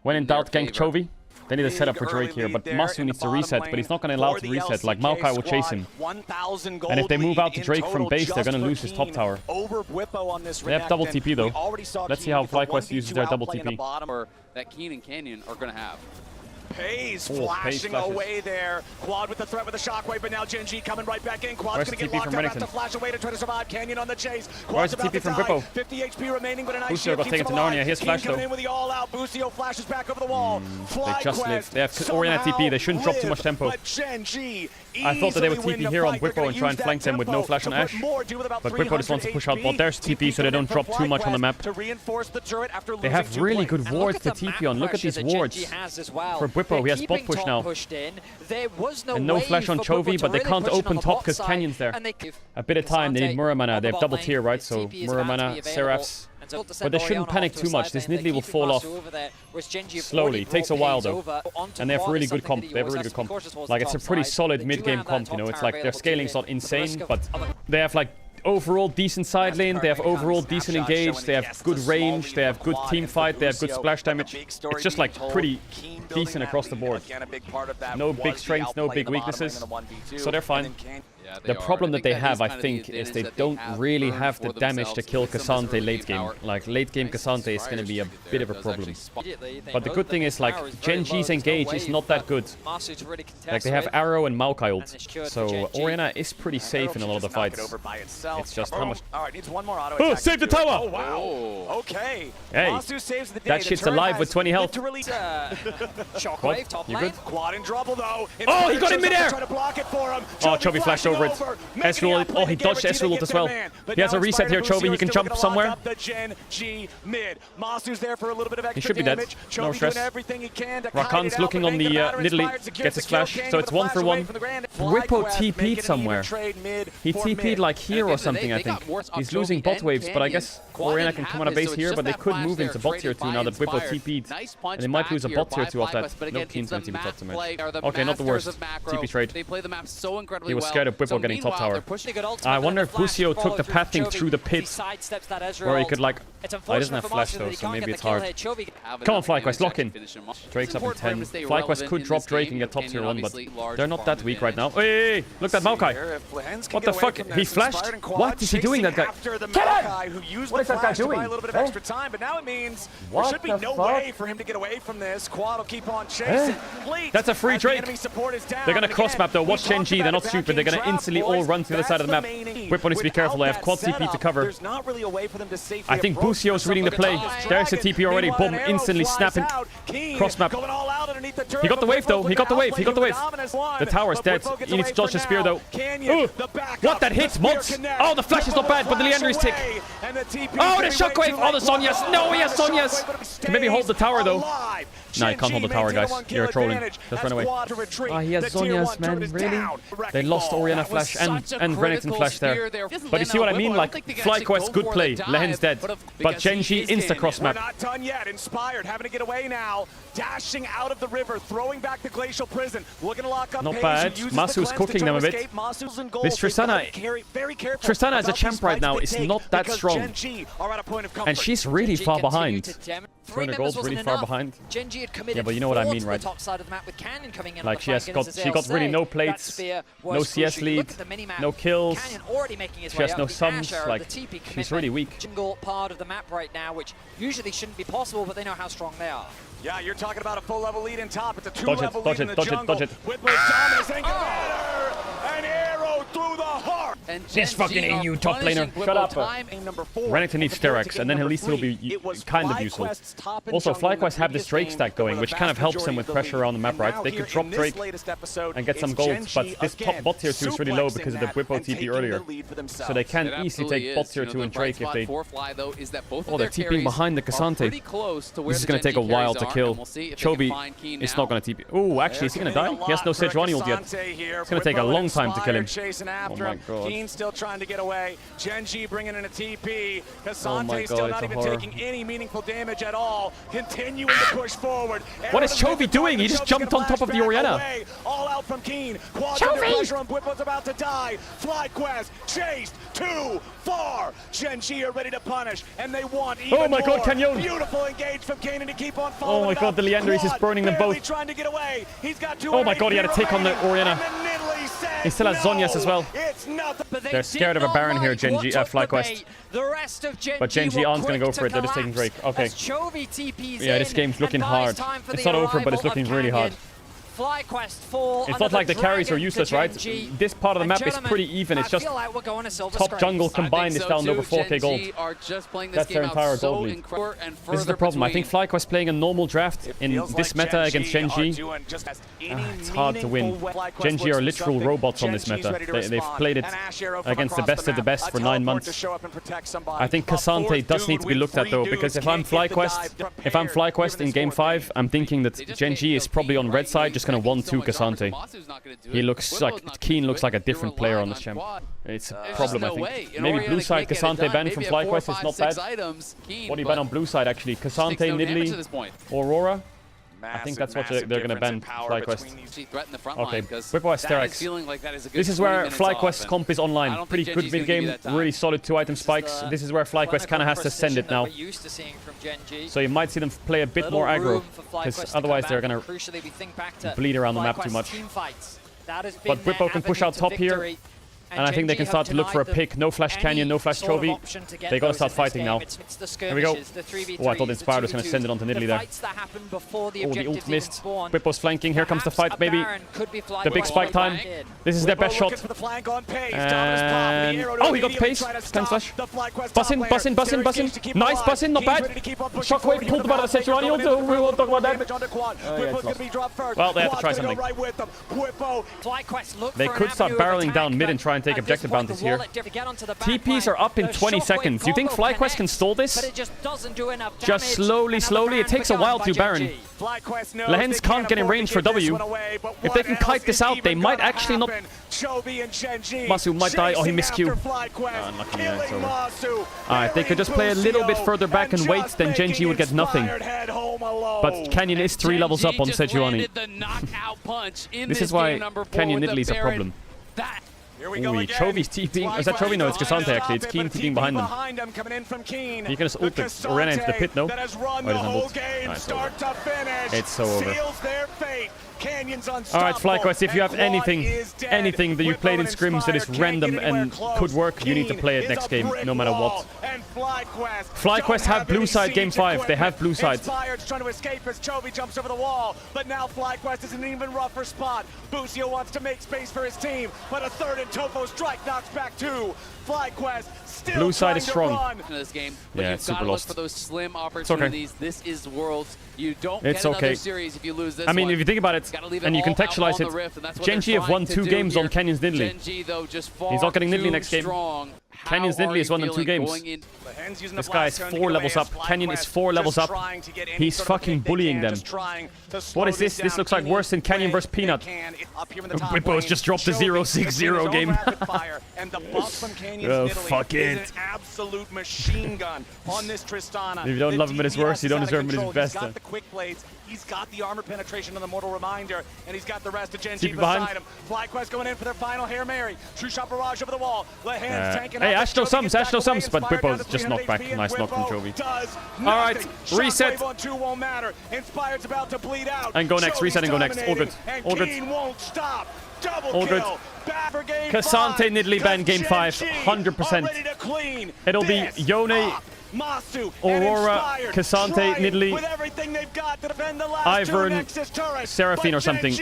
When in doubt, gank Chovy. They need a setup for Drake here, but Masu needs to reset, but he's not going to allow to reset. Like, Maokai will chase him. And if they move out to Drake from base, they're going to lose his top tower. They have double TP though. Let's see how FlyQuest uses their double TP. That qu'une and Canyon are going to have. Pays Pace flashing flashes. away there. Quad with the threat with the shockwave, but now Gen G coming right back in. Quad's Where's gonna the get TP locked from up, have to Renekton? flash away to try to survive. Canyon on the chase. Where's Quad's the about TP to from die. Bippo? 50 HP remaining, but a nice Busio shield got keeps taken him to Narnia. alive. Here's King flash coming though. in with the all-out. Busio flashes back over the wall. They just lived. They have Oriana TP. They shouldn't drop too much tempo. But Gen G I thought that they would easily TP win the here on fight. They're Bippo gonna and try and use flank that them with no tempo flash on to put Ashe. more, do with about But Bippo just wants to push out bot. There's TP so they don't drop too much on the map. To reinforce the turret after They have losing 2 really planes. good wards to TP on. Look at these wards. For Bippo, he has bot push now. And no flash on Chovy, but they can't open top because Canyon's there. A bit of time, they need Muramana. They have double tier, right? So Muramana, Seraphs. But they shouldn't panic too much. This Nidalee will fall off slowly. It takes a while though. And they have really good comp. They have a really good comp. Like, it's a pretty solid mid-game comp, you know. It's like their scaling's not insane, but they have like overall decent side lane, they have overall decent engage, they have good range, they have good team fight, they have good splash damage. It's just like pretty decent across the board. No big strengths, no big weaknesses, so they're fine. The problem that they have, I think, is they don't really have the damage to kill K'Sante late game. Like, late game K'Sante is going to be a bit of a problem. But the good thing is, like, Gen G's engage is not that good. Like, they have Arrow and Maokai ult. So, Oriana is pretty safe in a lot of the fights. It's just how much... Oh, save the tower! Oh, wow. Okay. Hey, Masu saves the day. that The shit's turret alive has with 20 health. Shockwave, top You lane. good? Quad in trouble though. Oh, he got in midair! Try to block it for him. Oh, Chovy flashed over it. Ezreal, oh, he dodged Ezreal ult as well. He has a reset here, Chovy. He can jump somewhere. He should be dead. No stress. Rakan's looking on the Nidalee. Gets his flash, so it's 1 for 1. Bippo TP'd somewhere. He TP'd like here or something, I think. He's losing bot waves, but I guess Oriana can come on a base here, but they could move into bot tier 2 now that Bippo TP'd. And they might lose a bot tier 2 off that. No, Keen's gonna TP top to mid. Okay, not the worst. TP trade. He was scared of Bippo getting top tower. I wonder if Busio took the pathing through the pit, where he could like... Oh, he doesn't have flash though, so maybe it's hard. Come on, FlyQuest, lock in. Drake's up in 10. FlyQuest could drop Drake and get top tier 1, but they're not that weak right now. Hey, look at Maokai. What the fuck? He flashed? What is he doing, that guy? Get him! What is that guy doing? A little bit of extra time, but now it means there should be no way for him to get away from this. Quad will keep on chasing. That's a free Drake. They're gonna cross map though. Watch Gen G. They're not stupid. They're gonna instantly all run to the other side of the map. Bippo needs to be careful. They have quad TP to cover. I think Busio's reading the play. There's the TP already. Boom. Instantly snapping. Cross map. He got the wave though. He got the wave. He got the wave. The tower's dead. He needs to dodge the spear though. Ooh. What, that hits? Mods? Oh, the flash is not bad, but the Leander is tick. Oh, the shockwave! Oh, the Sonya's! No, he has Sonya's! Can maybe hold the tower though. No, you can't hold the tower, guys. You're trolling. Just run away. Oh, he has Sonya's, man. Really? They lost Oriana flash and Renekton flash there. But you see what I mean? Like, FlyQuest, good play. Lehen's dead. But Gen G insta cross map. We're not done yet. Inspired, having to get away now. Dashing out of the river, throwing back the glacial prison. Looking to lock up Not bad. Masu's cooking them a bit. This Tristana as a champ right now is not that strong. And she's really far behind. 300 gold's really far behind. Yeah, but you know what I mean, right? Like, she got really no plates, no CS lead, no kills. She has no sums. Like, she's really weak. Part of the map right now, which usually shouldn't be possible, but they know how strong they are. Yeah, you're talking about a full level lead in top. It's a Dodge two-level it, lead in the jungle. dodge it. With dominance and an arrow through the heart. This fucking EU top laner. Shut up. Renekton needs Sterak's, and then at least he'll be kind of useful. Also, FlyQuest have this Drake stack going, which kind of helps them with pressure around the map, right? They could drop Drake and get some gold, but this top bot tier 2 is really low because of the Bippo TP earlier. So they can easily take bot tier 2 and Drake if they... Oh, they're TPing behind the K'Sante. This is going to take a while to kill. Chovy is not going to TP. Oh, actually, is he going to die? He has no Sejuani ult yet. It's going to take a long time to kill him. Oh my god. qu'une still trying to get away. Genji bringing in a TP. Oh my Casante still God, not it's a even horror. taking any meaningful damage at all. Continuing to push forward. What is Chovy doing? He just jumped on top of the Orianna. All out from qu'une. Quad under pressure on Bwipo's about to die. FlyQuest chased too far. Genji are ready to punish, and they want even Oh my God, more. Canyon. Beautiful engage from qu'une to keep on following. Oh my God, the Leanderis is burning them both. Trying to get away. He's got two. Oh my God, he had to take on the Orianna. He still has Zhonya's as well. They're scared of a Baron here, Genji, FlyQuest. But Genji aren't going to go for it. They're just taking Drake. Okay. Yeah, this game's looking hard. It's not over, but it's looking really hard. It's not like the carries are useless, right? This part of the map is pretty even. It's just top jungle combined is down over 4k gold. That's their entire gold lead. This is the problem. I think FlyQuest playing a normal draft in this meta against Genji, it's hard to win. Genji are literal robots on this meta. They've played it against the best of the best for 9 months. I think Casante does need to be looked at though, because if I'm FlyQuest in game 5, I'm thinking that Genji is probably on red side, just gonna 1-2 Casante. He looks like qu'une looks like a different player on this champ. It's a problem, I think. Maybe blue side Casante ban from FlyQuest is not bad. What do you ban on blue side actually? Casante, Nidalee, Aurora? I think that's what they're going to ban FlyQuest. Okay, Bwipo has Sterak's. This is where FlyQuest comp is online. Pretty good mid game, really solid 2-item spikes. This is where FlyQuest kind of has to send it now. So you might see them play a bit more aggro, because otherwise they're going to bleed around the map too much. But Bwipo can push out top here. And I think they can start to look for a pick. No flash Canyon, no flash Chovy. They gotta start fighting now. Here we go. Oh, I thought Inspired was gonna send it onto Nidalee there. Oh, the ult missed. Bwipo's flanking. Here comes the fight, maybe. The big spike time. This is their best shot. And... oh, he got the pace. Stun slash. Bus in, bus in, bus in, bus in. Nice bus in, not bad. Shockwave pulled them out of the Sejuani ult. We won't talk about that. Well, they have to try something. They could start barreling down mid and try and take objective bounties here. TPs are up in 20 seconds. Do you think FlyQuest can stall this? Just slowly, slowly. It takes a while to Baron. Lehens can't get in range for W. If they can kite this out, they might actually not... Masu might die. Oh, he missed Q. Unlucky, yeah, it's over. Alright, they could just play a little bit further back and wait, then Genji would get nothing. But Canyon is 3 levels up on Sejuani. This is why Canyon Nidalee is a problem. Ooh, Chovy's TPing. Is that Chovy? No, it's Casante actually. It's qu'une TPing behind them. He can just ult the Orianna into the pit, no? Oh, he doesn't ult. It's so over. Alright, FlyQuest, if you have anything that you played in scrims that is random and could work, you need to play it next game, no matter what. FlyQuest have blue side game 5. They have blue side. Trying to escape as Chovy jumps over the wall, but now FlyQuest is in an even rougher spot. Busio wants to make space for his team, but a third and Topo strike knocks back 2. FlyQuest still blue side is strong. This game, yeah, it's super lost. For those slim opportunities. Okay. This is Worlds. You don't get another series if you lose this. I mean, if you think about it, and you contextualize it, Genji have won 2 games on Canyon's Nidalee. He's not getting Nidalee next game. Canyon's Nidalee has won them 2 games. This guy is 4 levels up. Canyon is 4 levels up. He's fucking bullying them. What is this? This looks like worse than Canyon versus Peanut. Bwipo's just dropped the 0-6-0 game. Oh, fuck it. If you don't love him at his worst, you don't deserve him at his best. He's got the armor penetration on the Mortal Reminder, and he's got the rest of Genji beside him. FlyQuest going in for their final Hail Mary. True shot barrage over the wall. Hey, Ash no sums, but Bwipo's just knocked back. Nice knock from Chovy. Alright, reset. And go next, reset and go next. All good. All good. All good. Casante Nidalee ban game 5, 100%. It'll be Yone, Aurora, Casante, Nidalee, Ivern, Seraphine or something.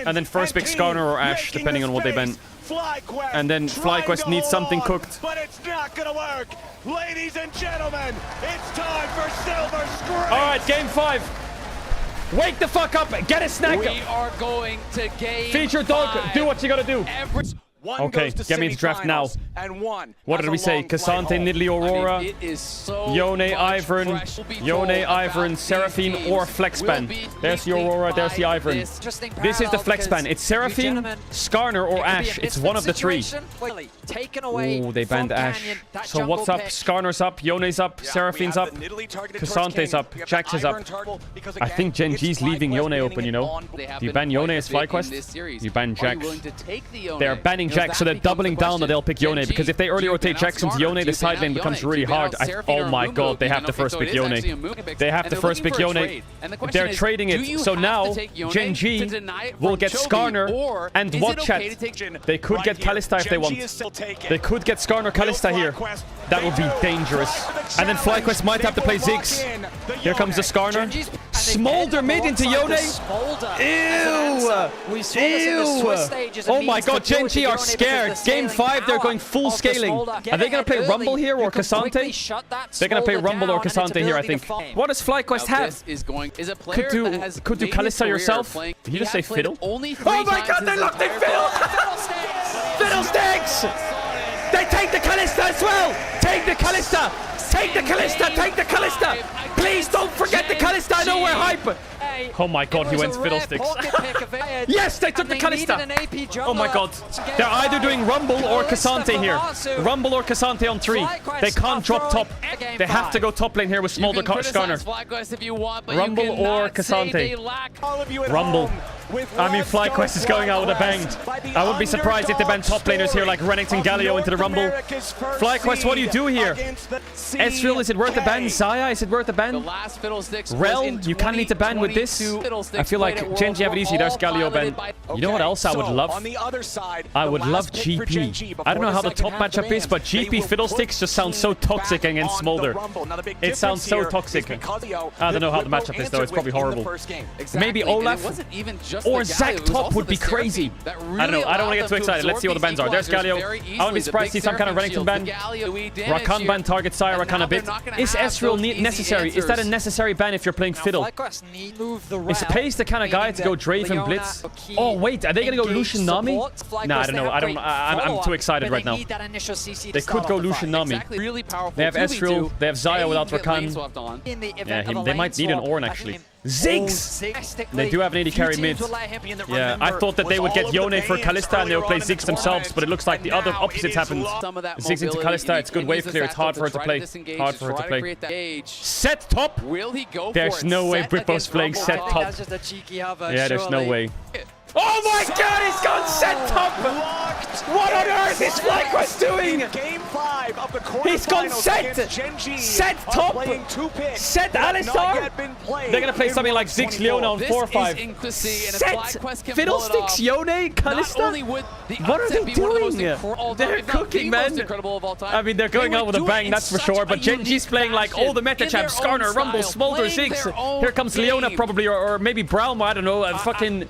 And then first pick Skarner or Ashe, depending on what they ban. And then FlyQuest needs something cooked. But it's not gonna work. Ladies and gentlemen, it's time for Silver Screen. Alright, game 5. Wake the fuck up, get a snack. We are going to game Feature dog, 5. do what you gotta do. Okay, get me into draft now. And one What did we say? Cassante, Nidalee, Aurora, Yone, Ivern, Seraphine, or Flexpan. There's the Aurora, there's the Ivern. This is the Flexpan. It's Seraphine, Skarner, or Ashe. It's one of the three. Oh, they banned Ashe. So what's up? Skarner's up, Yone's up, Seraphine's up, Cassante's up, Jax is up. I think Gen G's leaving Yone open, you know. Do you ban Yone as FlyQuest? You ban Jax. They're banning Jax, so they're doubling down that they'll pick Yone, because if they early rotate Jax into Yone, the side lane becomes really hard. Oh my god, they have to first pick Yone. They have to first pick Yone. They're trading it, so now Gen G will get Skarner and what, chat? They could get Kalista if they want. They could get Skarner Kalista here. That would be dangerous. And then FlyQuest might have to play Ziggs. Here comes the Skarner. Smolder mid into Yone. Ew! Ew! Oh my god, Gen G are scared. Game 5, they're going full scaling. Are they going to play Rumble here or Cassante? They're going to play Rumble or Cassante here, I think. What does FlyQuest have? Could do Kalista yourself? Did you just say Fiddle? Oh my god, they locked in Fiddle! Fiddlesticks! They take the Kalista as well! Take the Kalista! Take the Kalista! Take the Kalista! Please don't forget the Kalista! I know we're hype! Oh my god, he went Fiddlesticks. Yes, they took the Kalista! Oh my god. They're either doing Rumble or Cassante here. Rumble or Cassante on 3. They can't drop top. They have to go top lane here with Smolder Skarner. Rumble or Cassante. Rumble. I mean, FlyQuest is going out with a bang. I wouldn't be surprised if they ban top laners here like Renekton Galio into the Rumble. FlyQuest, what do you do here? Ezreal, is it worth a ban? Zaya, is it worth a ban? Rel, you kind of need to ban with this. I feel like Gen G have it easy. There's Galio ban. You know what else I would love? I would love GP. I don't know how the top matchup is, but GP Fiddlesticks just sounds so toxic against Smolder. It sounds so toxic. I don't know how the matchup is though. It's probably horrible. Maybe Olaf or Zac top would be crazy. I don't know. I don't want to get too excited. Let's see what the bans are. There's Galio. I wouldn't be surprised to see some kind of Renekton ban. Rakan ban targets Sire Rakan a bit. Is Ezreal necessary? Is that a necessary ban if you're playing Fiddle? Is Pace the kind of guy to go Drave and Blitz? Oh wait, are they gonna go Lucian Nami? Nah, I don't know. I'm too excited right now. They could go Lucian Nami. They have Ezreal. They have Zaya without Rakan. Yeah, they might need an Ornn actually. Ziggs! They do have an AD carry mid. Yeah, I thought that they would get Yone for Kalista and they would play Ziggs themselves, but it looks like the other opposites happened. Ziggs into Kalista, it's good wave clear, it's hard for her to play. Hard for her to play. Set top! There's no way Britbo's playing set top. Yeah, there's no way. Oh my god, he's gone set top! What on earth is FlyQuest doing? He's gone set! Set top! Set Alistar? They're gonna play something like Ziggs Leona on 4-5. Set! Fiddlesticks, Yone, Kalista? What are they doing? They're cooking, man. I mean, they're going out with a bang, that's for sure. But Gen G's playing like all the meta champs. Skarner, Rumble, Smolder, Ziggs. Here comes Leona probably, or maybe Braum, I don't know. Fucking...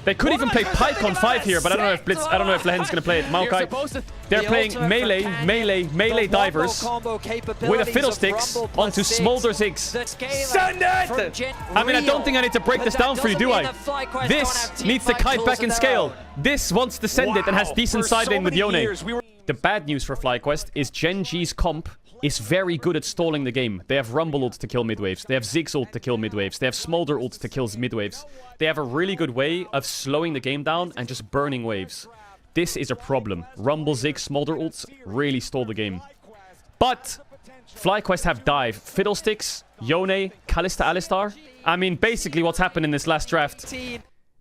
They could even play Pyke on 5 here, but I don't know if Blitz, I don't know if Lehen's gonna play it. Maokai. They're playing melee divers with a Fiddlesticks onto Smolder Ziggs. Send it! I mean, I don't think I need to break this down for you, do I? This needs to kite back in scale. This wants to send it and has decent side lane with Yone. The bad news for FlyQuest is Gen G's comp is very good at stalling the game. They have Rumble ult to kill mid-waves. They have Ziggs ult to kill mid-waves. They have Smolder ult to kill mid-waves. They have a really good way of slowing the game down and just burning waves. This is a problem. Rumble, Ziggs, Smolder ults really stall the game. But FlyQuest have dive. Fiddlesticks, Yone, Kalista Alistar. I mean, basically what's happened in this last draft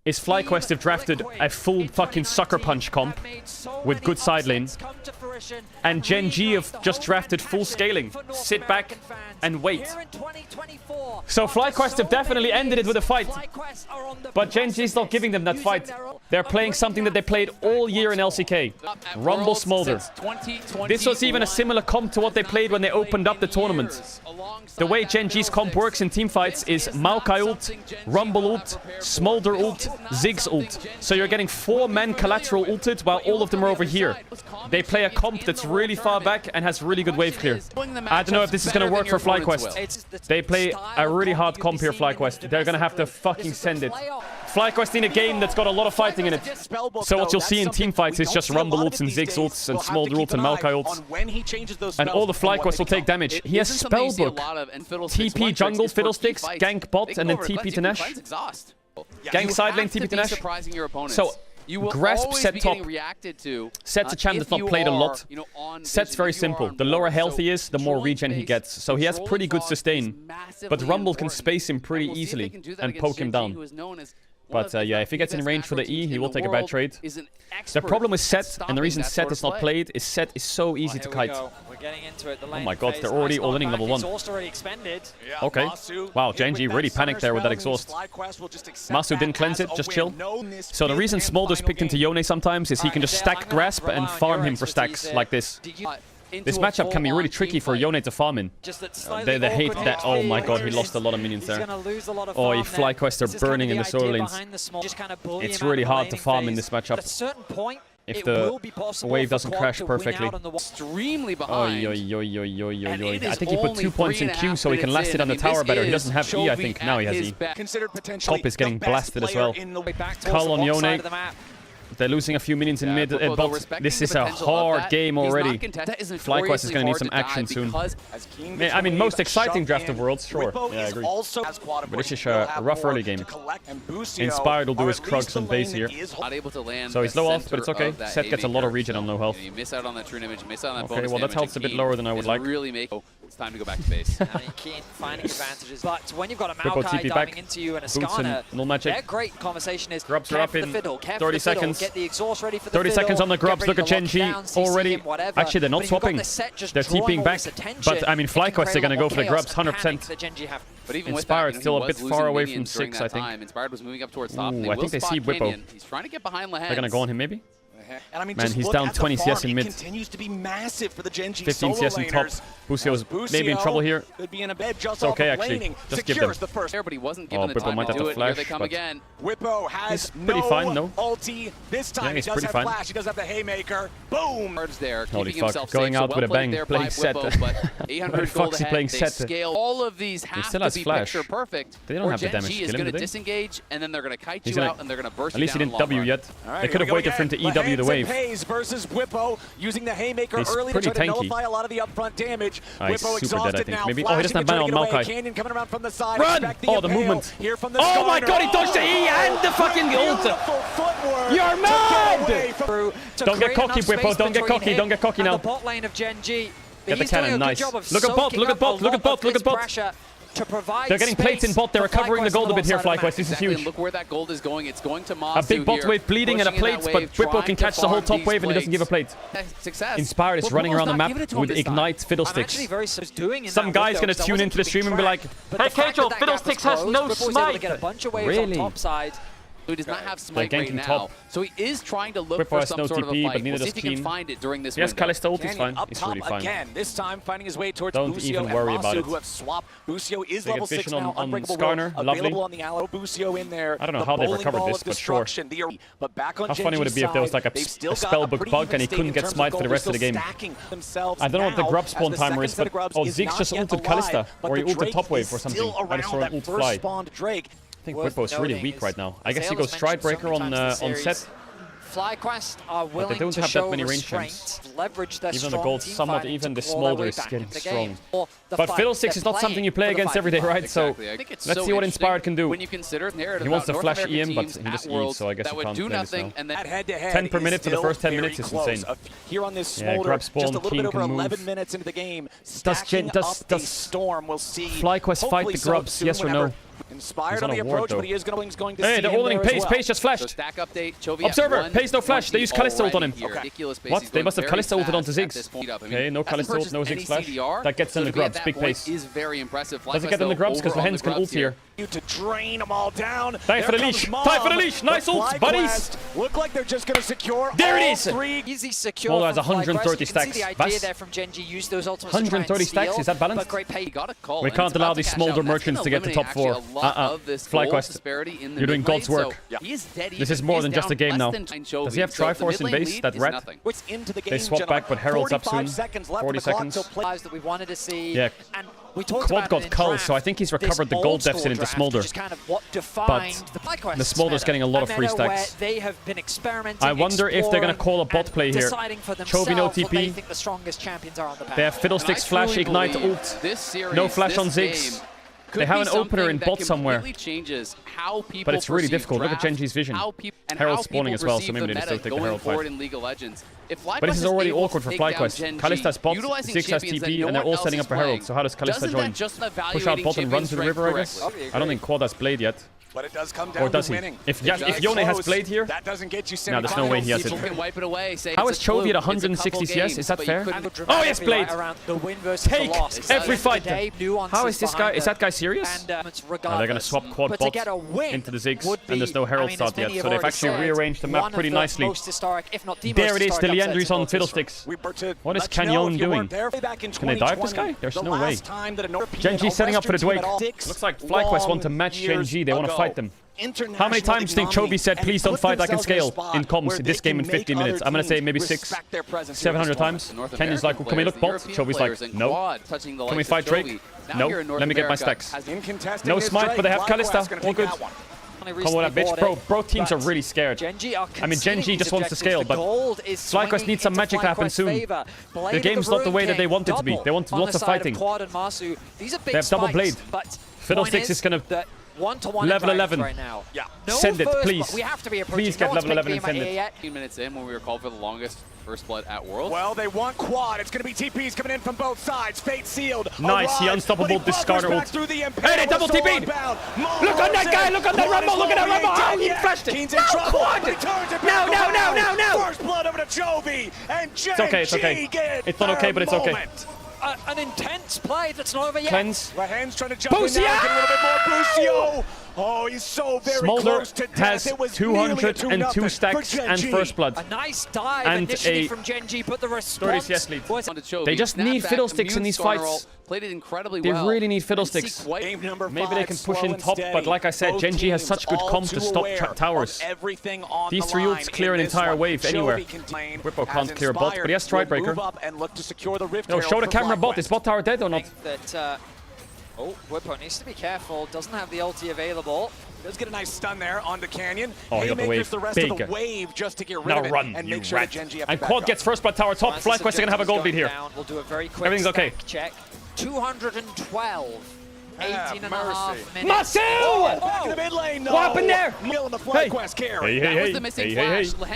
is FlyQuest have drafted a full fucking sucker punch comp with good side lane. And Gen G have just drafted full scaling. Sit back and wait. So FlyQuest have definitely ended it with a fight. But Gen G's not giving them that fight. They're playing something that they played all year in LCK. Rumble Smolder. This was even a similar comp to what they played when they opened up the tournament. The way Gen G's comp works in teamfights is Maokai ult, Rumble ult, Smolder ult, Ziggs ult. So you're getting 4 men collateral ulted while all of them are over here. They play a comp that's really far back and has really good wave clear. I don't know if this is going to work for FlyQuest. They play a really hard comp here, FlyQuest. They're going to have to fucking send it. FlyQuest in a game that's got a lot of fighting in it. So what you'll see in team fights is just Rumble ults and Ziggs ults and Smolder ults and Maokai ults. And all the FlyQuests will take damage. He has Spellbook, TP jungle, Fiddlesticks, gank bot, and then TP to Nash. Gank side lane, TP to Nash. So, grasp set top. Set's a champ that's not played a lot. Set's very simple. The lower health he is, the more regen he gets. So he has pretty good sustain. But Rumble can space him pretty easily and poke him down. But yeah, if he gets in range for the E, he will take a bad trade. The problem with Set, and the reason Set is not played, is Set is so easy to kite. Oh my god, they're already all-inning level 1. Okay. Wow, Genji really panicked there with that exhaust. Masu didn't cleanse it, just chill. So the reason Smolder's picked into Yone sometimes is he can just stack Grasp and farm him for stacks like this. This matchup can be really tricky for Yone to farm in. They hate that. Oh my god, he lost a lot of minions there. Oh, FlyQuests are burning in the solo lanes. It's really hard to farm in this matchup if the wave doesn't crash perfectly. I think he put 2 points in Q so he can last it on the tower better. He doesn't have E, I think. Now he has E. Top is getting blasted as well. Cull on Yone. They're losing a few minions in mid bot. This is a hard game already. FlyQuest is going to need some action soon. I mean, most exciting draft of Worlds, sure. Yeah, I agree. But this is a rough early game. Inspired will do his Krugs on base here. So he's low off, but it's okay. Set gets a lot of regen on low health. Okay, well that health's a bit lower than I would like. It's time to go back to base. Keen finding advantages, but when you've got a Maokai diving into you and a Skarner, null magic. their great conversation is Grubs are up in 30 seconds. Get the exhaust ready for the 30 fiddle, seconds on the Grubs. Look at Genji already. Actually, they're not swapping. They're TPing back. But I mean, FlyQuest are going to go for the Grubs 100%. But even Inspired still a bit far away from 6, I think. Inspired was moving up towards top. Ooh, I think they see Whippo. He's trying to get behind Lehens. They're going to go on him, maybe? And I mean, man, he's down 20 CS in mid. Continues to be massive for the Genji 15 CS in top. Busio's maybe in trouble here. Could be in a bed just it's okay, actually. Just give them. The first. But he wasn't given the Whippo time might to have do to it. flash, Here they come again. Whippo has pretty fine, no? ulti. This time he's he does pretty have fine. flash. He does have the haymaker. Boom! There, holy keeping fuck, going out with a bang, playing set. Foxy playing set. Scale. All of these have to be picture perfect. They don't have the damage. Genji is going to disengage, and then they're going to kite you out, and they're going to burst you down. At least he didn't W yet. They could have waited for him to EW the wave. Versus Whippo using the haymaker early to try to nullify a lot of the upfront damage. Whippo exhausted now. Maybe. Oh, he doesn't have mana on Maokai. Canyon coming around from the side. Run! Oh, the movement. Oh my god, he dodged the E and the fucking ult. You're mad! Don't get cocky, Whippo. Don't get cocky. Don't get cocky now. The bot lane of Genji. Get the cannon, nice. Look at bot, look at bot, look at bot, look at bot. They're getting plates in bot. They're recovering the gold a bit here, FlyQuest. This is huge. Look where that gold is going. It's going to Masu. A big bot wave bleeding and a plate, but Whippo can catch the whole top wave and he doesn't give a plate. Inspired is running around the map with Ignite Fiddlesticks. Some guy's going to tune into the stream and be like, hey, Caedrel, Fiddlesticks has no smite. Really? He does not have smite right now, so he is trying to look for some sort of a fight. We'll see if he can find it during this window. Yes, Kalista ult is fine. It's really fine. Again, this time finding his way towards Don't Busio even worry about it. who have swapped. Busio is They level get 6 vision now, on unbreakable Skarner, will, lovely. available on the Aloe. Busio in there. I don't know how they recovered this, but sure. But back on how funny would it be if there was like a spellbook bug and he couldn't get smite for the rest of the game? I don't know what the grub spawn timer is, but oh, Ziggs just ulted Kalista, or he ulted top wave or something. I just saw an ult fly. I think Whippo's really weak right now. I guess he goes Stride Breaker on set. FlyQuest are willing don't to have show that many range restraint, leverage their even strong the gold, team somewhat fighting even to the claw their smolder way is back getting into the strong. game. Or the But fight. Fiddlesticks is not something you play They're against every day, right? So let's see what Inspired can do. When you consider He wants to flash EM, but he just E, so I guess you can't play this now. And then 10 per minute for the first 10 minutes is insane. Here on this Yeah, grab spawn, just a little Keen bit over can 11 move. minutes into the game. Does Storm, we'll see. FlyQuest fight the grubs, yes or no? Inspired on the approach, but he is going to hey, they're all-inning Pace. Pace just flashed. Stack update. Observer, Pace no flash. They use Kalista ult on him. What? They must have Kalista ulted onto Ziggs. Okay, no Kalista ult, no Ziggs flash. That gets them the grubs. Big Pace. Does it get them the grubs? Because Lehens can ult here. To drain them all down. Time for the leash. Time for the leash. Nice ult, buddies. Look like they're just going to secure. There it is. Easy secure. Smolder has from 130 FlyQuest. You can see stacks. the idea there from Genji. Use those ultimates to try and 130 stacks. steal, Is that balanced? but great pay. We can't allow these Smolder merchants to get to top 4. lot of this FlyQuest. disparity in the You're doing God's work. So he is dead This is even. more He's than just a down game now. less than Does he have Triforce in base? That red? What's into the game, They swap back, but Herald's up soon. 40 seconds. That we wanted to see. Yeah. And we talked Quad about got it in cull, draft, so I think he's recovered the this gold old school deficit into draft, Smolder. which is kind of what defined the FlyQuest the Smolder's meta. getting a lot of A free meta where stacks. they have been experimenting, I wonder if they're going to call a bot and play here. deciding for Chovy no themselves what they TP. think the strongest champions are on the They have Fiddlesticks, Flash, Ignite, ult. No Flash on Ziggs. They have an opener in bot somewhere. But it's really difficult. Look at Genji's vision. Herald's spawning as well, so maybe they still take the Herald fight. But this is already awkward for FlyQuest. Kalista's bot, Ziggs has TP, and they're all setting up for Herald. So how does Kalista join? Push out bot and run to the river, I guess? I don't think Quad has Blade yet. But it does come down Or does to he? winning. If Yone has Blade here, that doesn't get you no, there's no way he has it. How is Chovy at 160 CS? Is that fair? Oh, yes, Blade! Take every fight! How is this guy? Is that guy serious? Oh, they're going to swap Quad bot into the Ziggs, and there's no Herald start yet, so they've actually rearranged the map pretty nicely. There it is, the Leandry's on Fiddlesticks. What is Canyon doing? Can they dive this guy? There's no way. Genji's setting up for the Drake. Looks like FlyQuest want to match Genji, they want to fight them. How many times do you think Chovy said, please don't fight, I can scale in comms in this game in 15 minutes? I'm going to say maybe 700 times. Kenyon's like, can we look bot? Chovy's like, no. Can we fight Drake? No. Let me get my stacks. No smite, but they have Kalista. All good. Come on, that bitch. Bro teams are really scared. I mean, Genji just wants to scale, but FlyQuest needs some magic to happen soon. The game's not the way that they want it to be. They want lots of fighting. They have double Blade. Fiddlesticks is going to level 11 right now. Yeah. No send it, please. Please get level 11 and send it. 15 minutes in when we were called for the longest first blood at Worlds. Well, they want quad. It's going to be TPs coming in from both sides. Fate sealed. Nice, he unstoppable discarder ult. Hey, they double TP'd! Look on that guy, look on that Rumble, look at that Rumble! Oh, he flashed it! No, quad! No! First blood over to Chovy, and it's okay, it's okay. It's not okay, but it's okay. An intense play that's not over yet. Cleanse. Rahen's trying to jump in now, get a little bit more. Bucio! Oh, he's so very close to death. Has it was 202 stacks and first blood. A nice dive and initially from Genji, but the response... 30 CS lead. They just need Fiddlesticks in these fights. Played it incredibly they well. really need Fiddlesticks. Maybe they can push in top, but like I said, Genji has such good comp to stop towers. These three ults clear an entire wave anywhere. Whippo can't clear bot, but he has Stridebreaker. No, show the camera bot. Is bot tower dead or not? Oh, Whippo needs to be careful. Doesn't have the ulti available. Does get a nice stun there onto Canyon. Oh, he got the wave. The rest of the wave just to get rid of it run, and you make sure rat. Genji And Quad gets first blood tower top. FlyQuest are going to have a gold lead here. We'll do a very quick everything's okay. Check. 212. 18 and a half minutes. Marcel! Back in the mid lane, no. What happened there? Mill in the FlyQuest carry. Hey.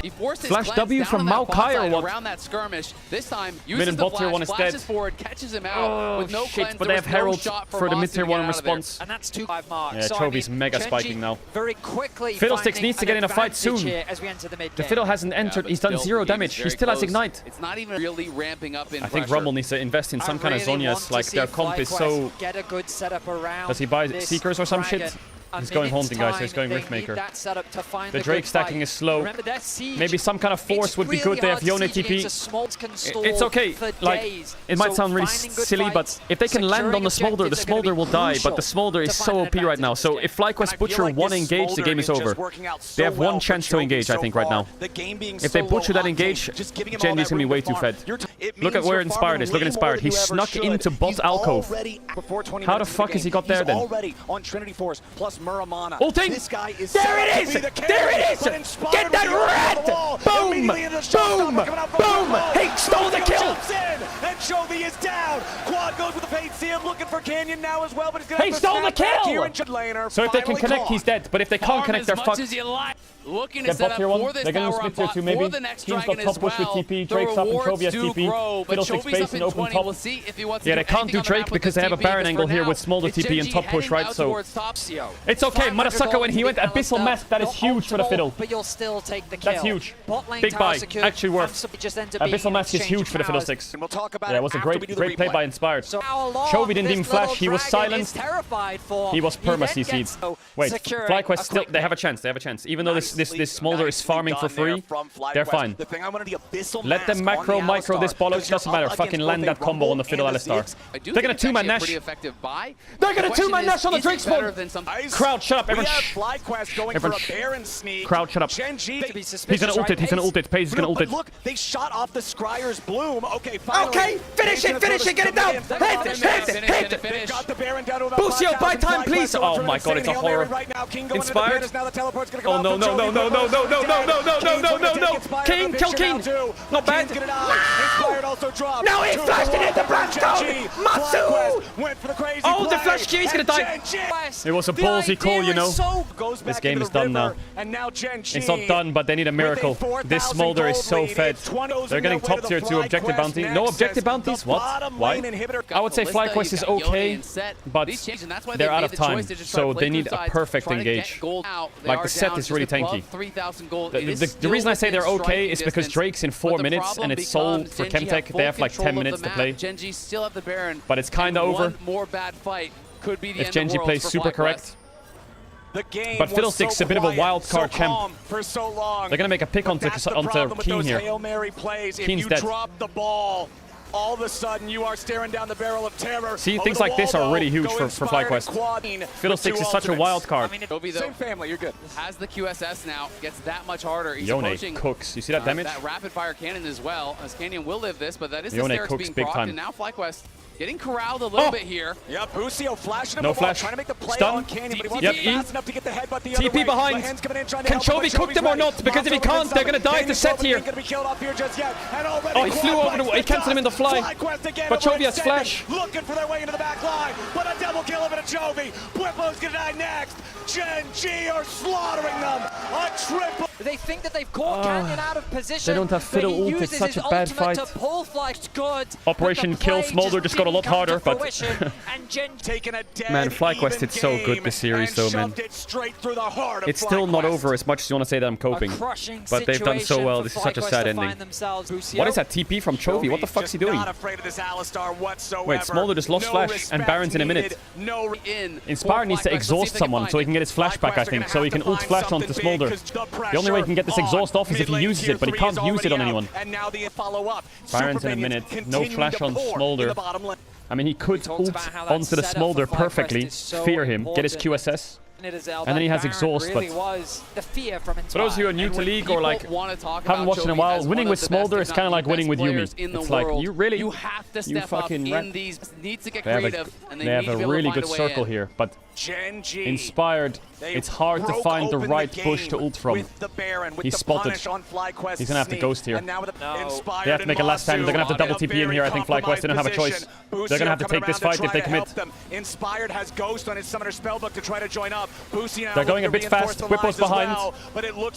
He forces Flash W from Maokai or what? Around that skirmish. This time, mid uses and the bot tier flash, 1 is flashes dead. forward, catches him out with no shit, cleanse. but they have Herald for the mid tier 1 response. And that's 2-5 marks. Yeah, Chovy's mega spiking now. Very quickly Fiddlesticks needs to get in a fight soon. As we enter the mid The Fiddle hasn't entered. He's done 0 damage. He still has Ignite. It's not even really ramping up in I think Rumble needs to invest in some kind of Zhonya's. Like, their comp is so... Get a good setup around. Does he buy Seekers or some shit? He's going Haunting, guys. He's going Riftmaker. The Drake stacking is slow. Maybe some kind of force would be good. They have Yone TP. It's okay. Like, it might sound really silly, but if they can land on the Smolder will die. But the Smolder is so OP right now. So if FlyQuest Butcher one engage, the game is over. They have one chance to engage, I think, right now. If they Butcher that engage, Genji's going to be way too fed. Look at where Inspired is. Look at Inspired. He snuck into bot alcove. How the fuck has he got there then? Ulting! There it is! There it is! Get that red! Boom! Boom! Boom! He stole the kill! And Chovy is down! Quad goes with the Fate Seal, looking for Canyon now as well, but he's gonna He stole the kill! So if they can connect, he's dead. But if they can't connect, they're fucked. Looking to set up for this tower on bot for the next dragon as well. TP, Drake's up and Chovy has TP. Fiddlesticks space and open top. Yeah, they can't do Drake because they have a Baron angle here with Smolder TP and top push, right? So it's okay. Murasaka, when he went Abyssal Mask, that is huge for the Fiddle. But you'll still take the kill. That's huge. Big buy. Actually worth. Abyssal Mask is huge for the Fiddlesticks. Yeah, it was a great play by Inspired. Chovy didn't even flash. He was silenced. He was perma CC'd. Wait, FlyQuest still, they have a chance. They have a chance. Even though this this Smolder is farming for free, they're fine. Let them micro this bollocks, doesn't matter. Fucking land that combo on the Fiddle Alistar. They're gonna 2-man Nash. They're gonna 2-man Nash on the Drake spawn. Crowd, shut up, everyone. Crowd, shut up. He's gonna ult it, he's gonna ult it. Paze is gonna ult it. Look, they shot off the Scryer's bloom. Okay, finally. Okay, finish it, get it down. Hit. Bucio, buy time, please. Oh my god, it's a horror. Inspired. Oh no. King, kill King. Not bad. No, he flashed it into Blackstone. Matsu. Oh, the flash Q, he's gonna die. It was a ballsy call, you know. This game is done now. It's not done, but they need a miracle. This Smolder is so fed. They're getting top tier 2 objective bounty. No objective bounties? What? Why? I would say FlyQuest is okay, but they're out of time, so they need a perfect engage. Like, the set is really tanky. The reason I say they're okay is because Drake's in 4 minutes, and it's sold for Chemtech. They have like 10 minutes to play. But it's kinda over. If Genji plays super correct. But Fiddlestick's a bit of a wild card champ. They're gonna make a pick onto Keen here. Keen's dead. All of a sudden, you are staring down the barrel of terror. See, things like this are really huge for FlyQuest. Fiddlesticks is such a wild card. Same family, you're good. Has the QSS now, gets that much harder. He's Yone approaching cooks. You see that damage? That rapid fire cannon as well, as Canyon will live this, but that is the Yone Sterix cooks being big procced, time. and now FlyQuest getting corralled a little bit here. Yep, Bucio flashing him no the ball, flash. trying to make the play Stun. on Canyon, but he Yep, wasn't fast enough to get the headbutt the other way. TP behind. Can Chovy cook them or not? Because if he can't, they're gonna die to set here. Oh, he flew over the... He cancelled him in the fly. But Chovy has flash. Looking for their way into the back line, but a double kill of it to Chovy. Bwipo's gonna die next. Genji are slaughtering them. A triple. They think that they've caught Canyon out of position. They don't have Fiddle ult. It's such a bad fight. Good, Operation Kill Smolder just got a lot harder, but... Man, FlyQuest did so good this series though, man. It's still not over as much as you want to say that I'm coping. But they've done so well. This is such a sad ending. What is that TP from Chovy? What the fuck's he doing? Wait, Smolder just lost flash and Baron's in a minute. Inspire needs to exhaust someone so he can get his flash back, I think. So he can ult flash onto Smolder. The only way he can get this exhaust off is if he uses it, but he can't use it on anyone. Baron's in a minute. No flash on Smolder. I mean, he could ult onto the Smolder perfectly, fear him, get his QSS, and then he has exhaust, but for those who are new to League or like haven't watched in a while, winning with Smolder is kind of like winning with Yumi. It's like, you really, you fucking rat. They have a really good circle here, but Inspired, it's hard to find the right bush to ult from. He's spotted. He's gonna have to ghost here. They have to make a last stand. They're gonna have to double TP in here, I think. FlyQuest, they don't have a choice. They're gonna have to take this fight if they commit. Inspired has Ghost on his Summoner Spellbook to try to join up. They're going a bit fast. Whippo's behind.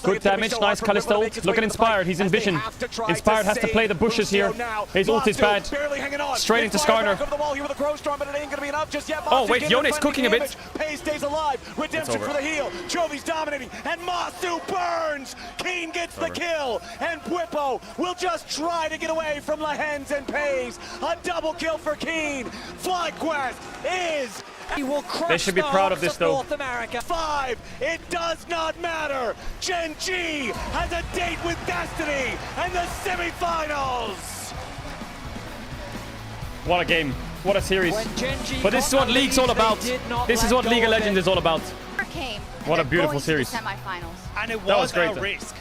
Good damage. Nice Callisto ult. Look at Inspired. He's in vision. Inspired has to play the bushes here. His ult is bad. Straight into Skarner. Oh, wait. Yone's cooking a bit. Pace stays alive. Redemption for the heal. Jovi's dominating. And Masu burns. Keen gets the kill. And Whippo will just try to get away from Lahens and Pace. A double kill for Keen. FlyQuest is... They should be proud of this, though. North America. 5. It does not matter. Genji has a date with Destiny and the semifinals. What a game. What a series. But this is what League's all about. This is what League of Legends is all about. What a beautiful series. And it was great. A risk.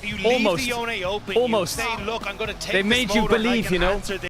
You Almost. leave the Yone open. Almost. You say, look, I'm going to take they made you believe, you know.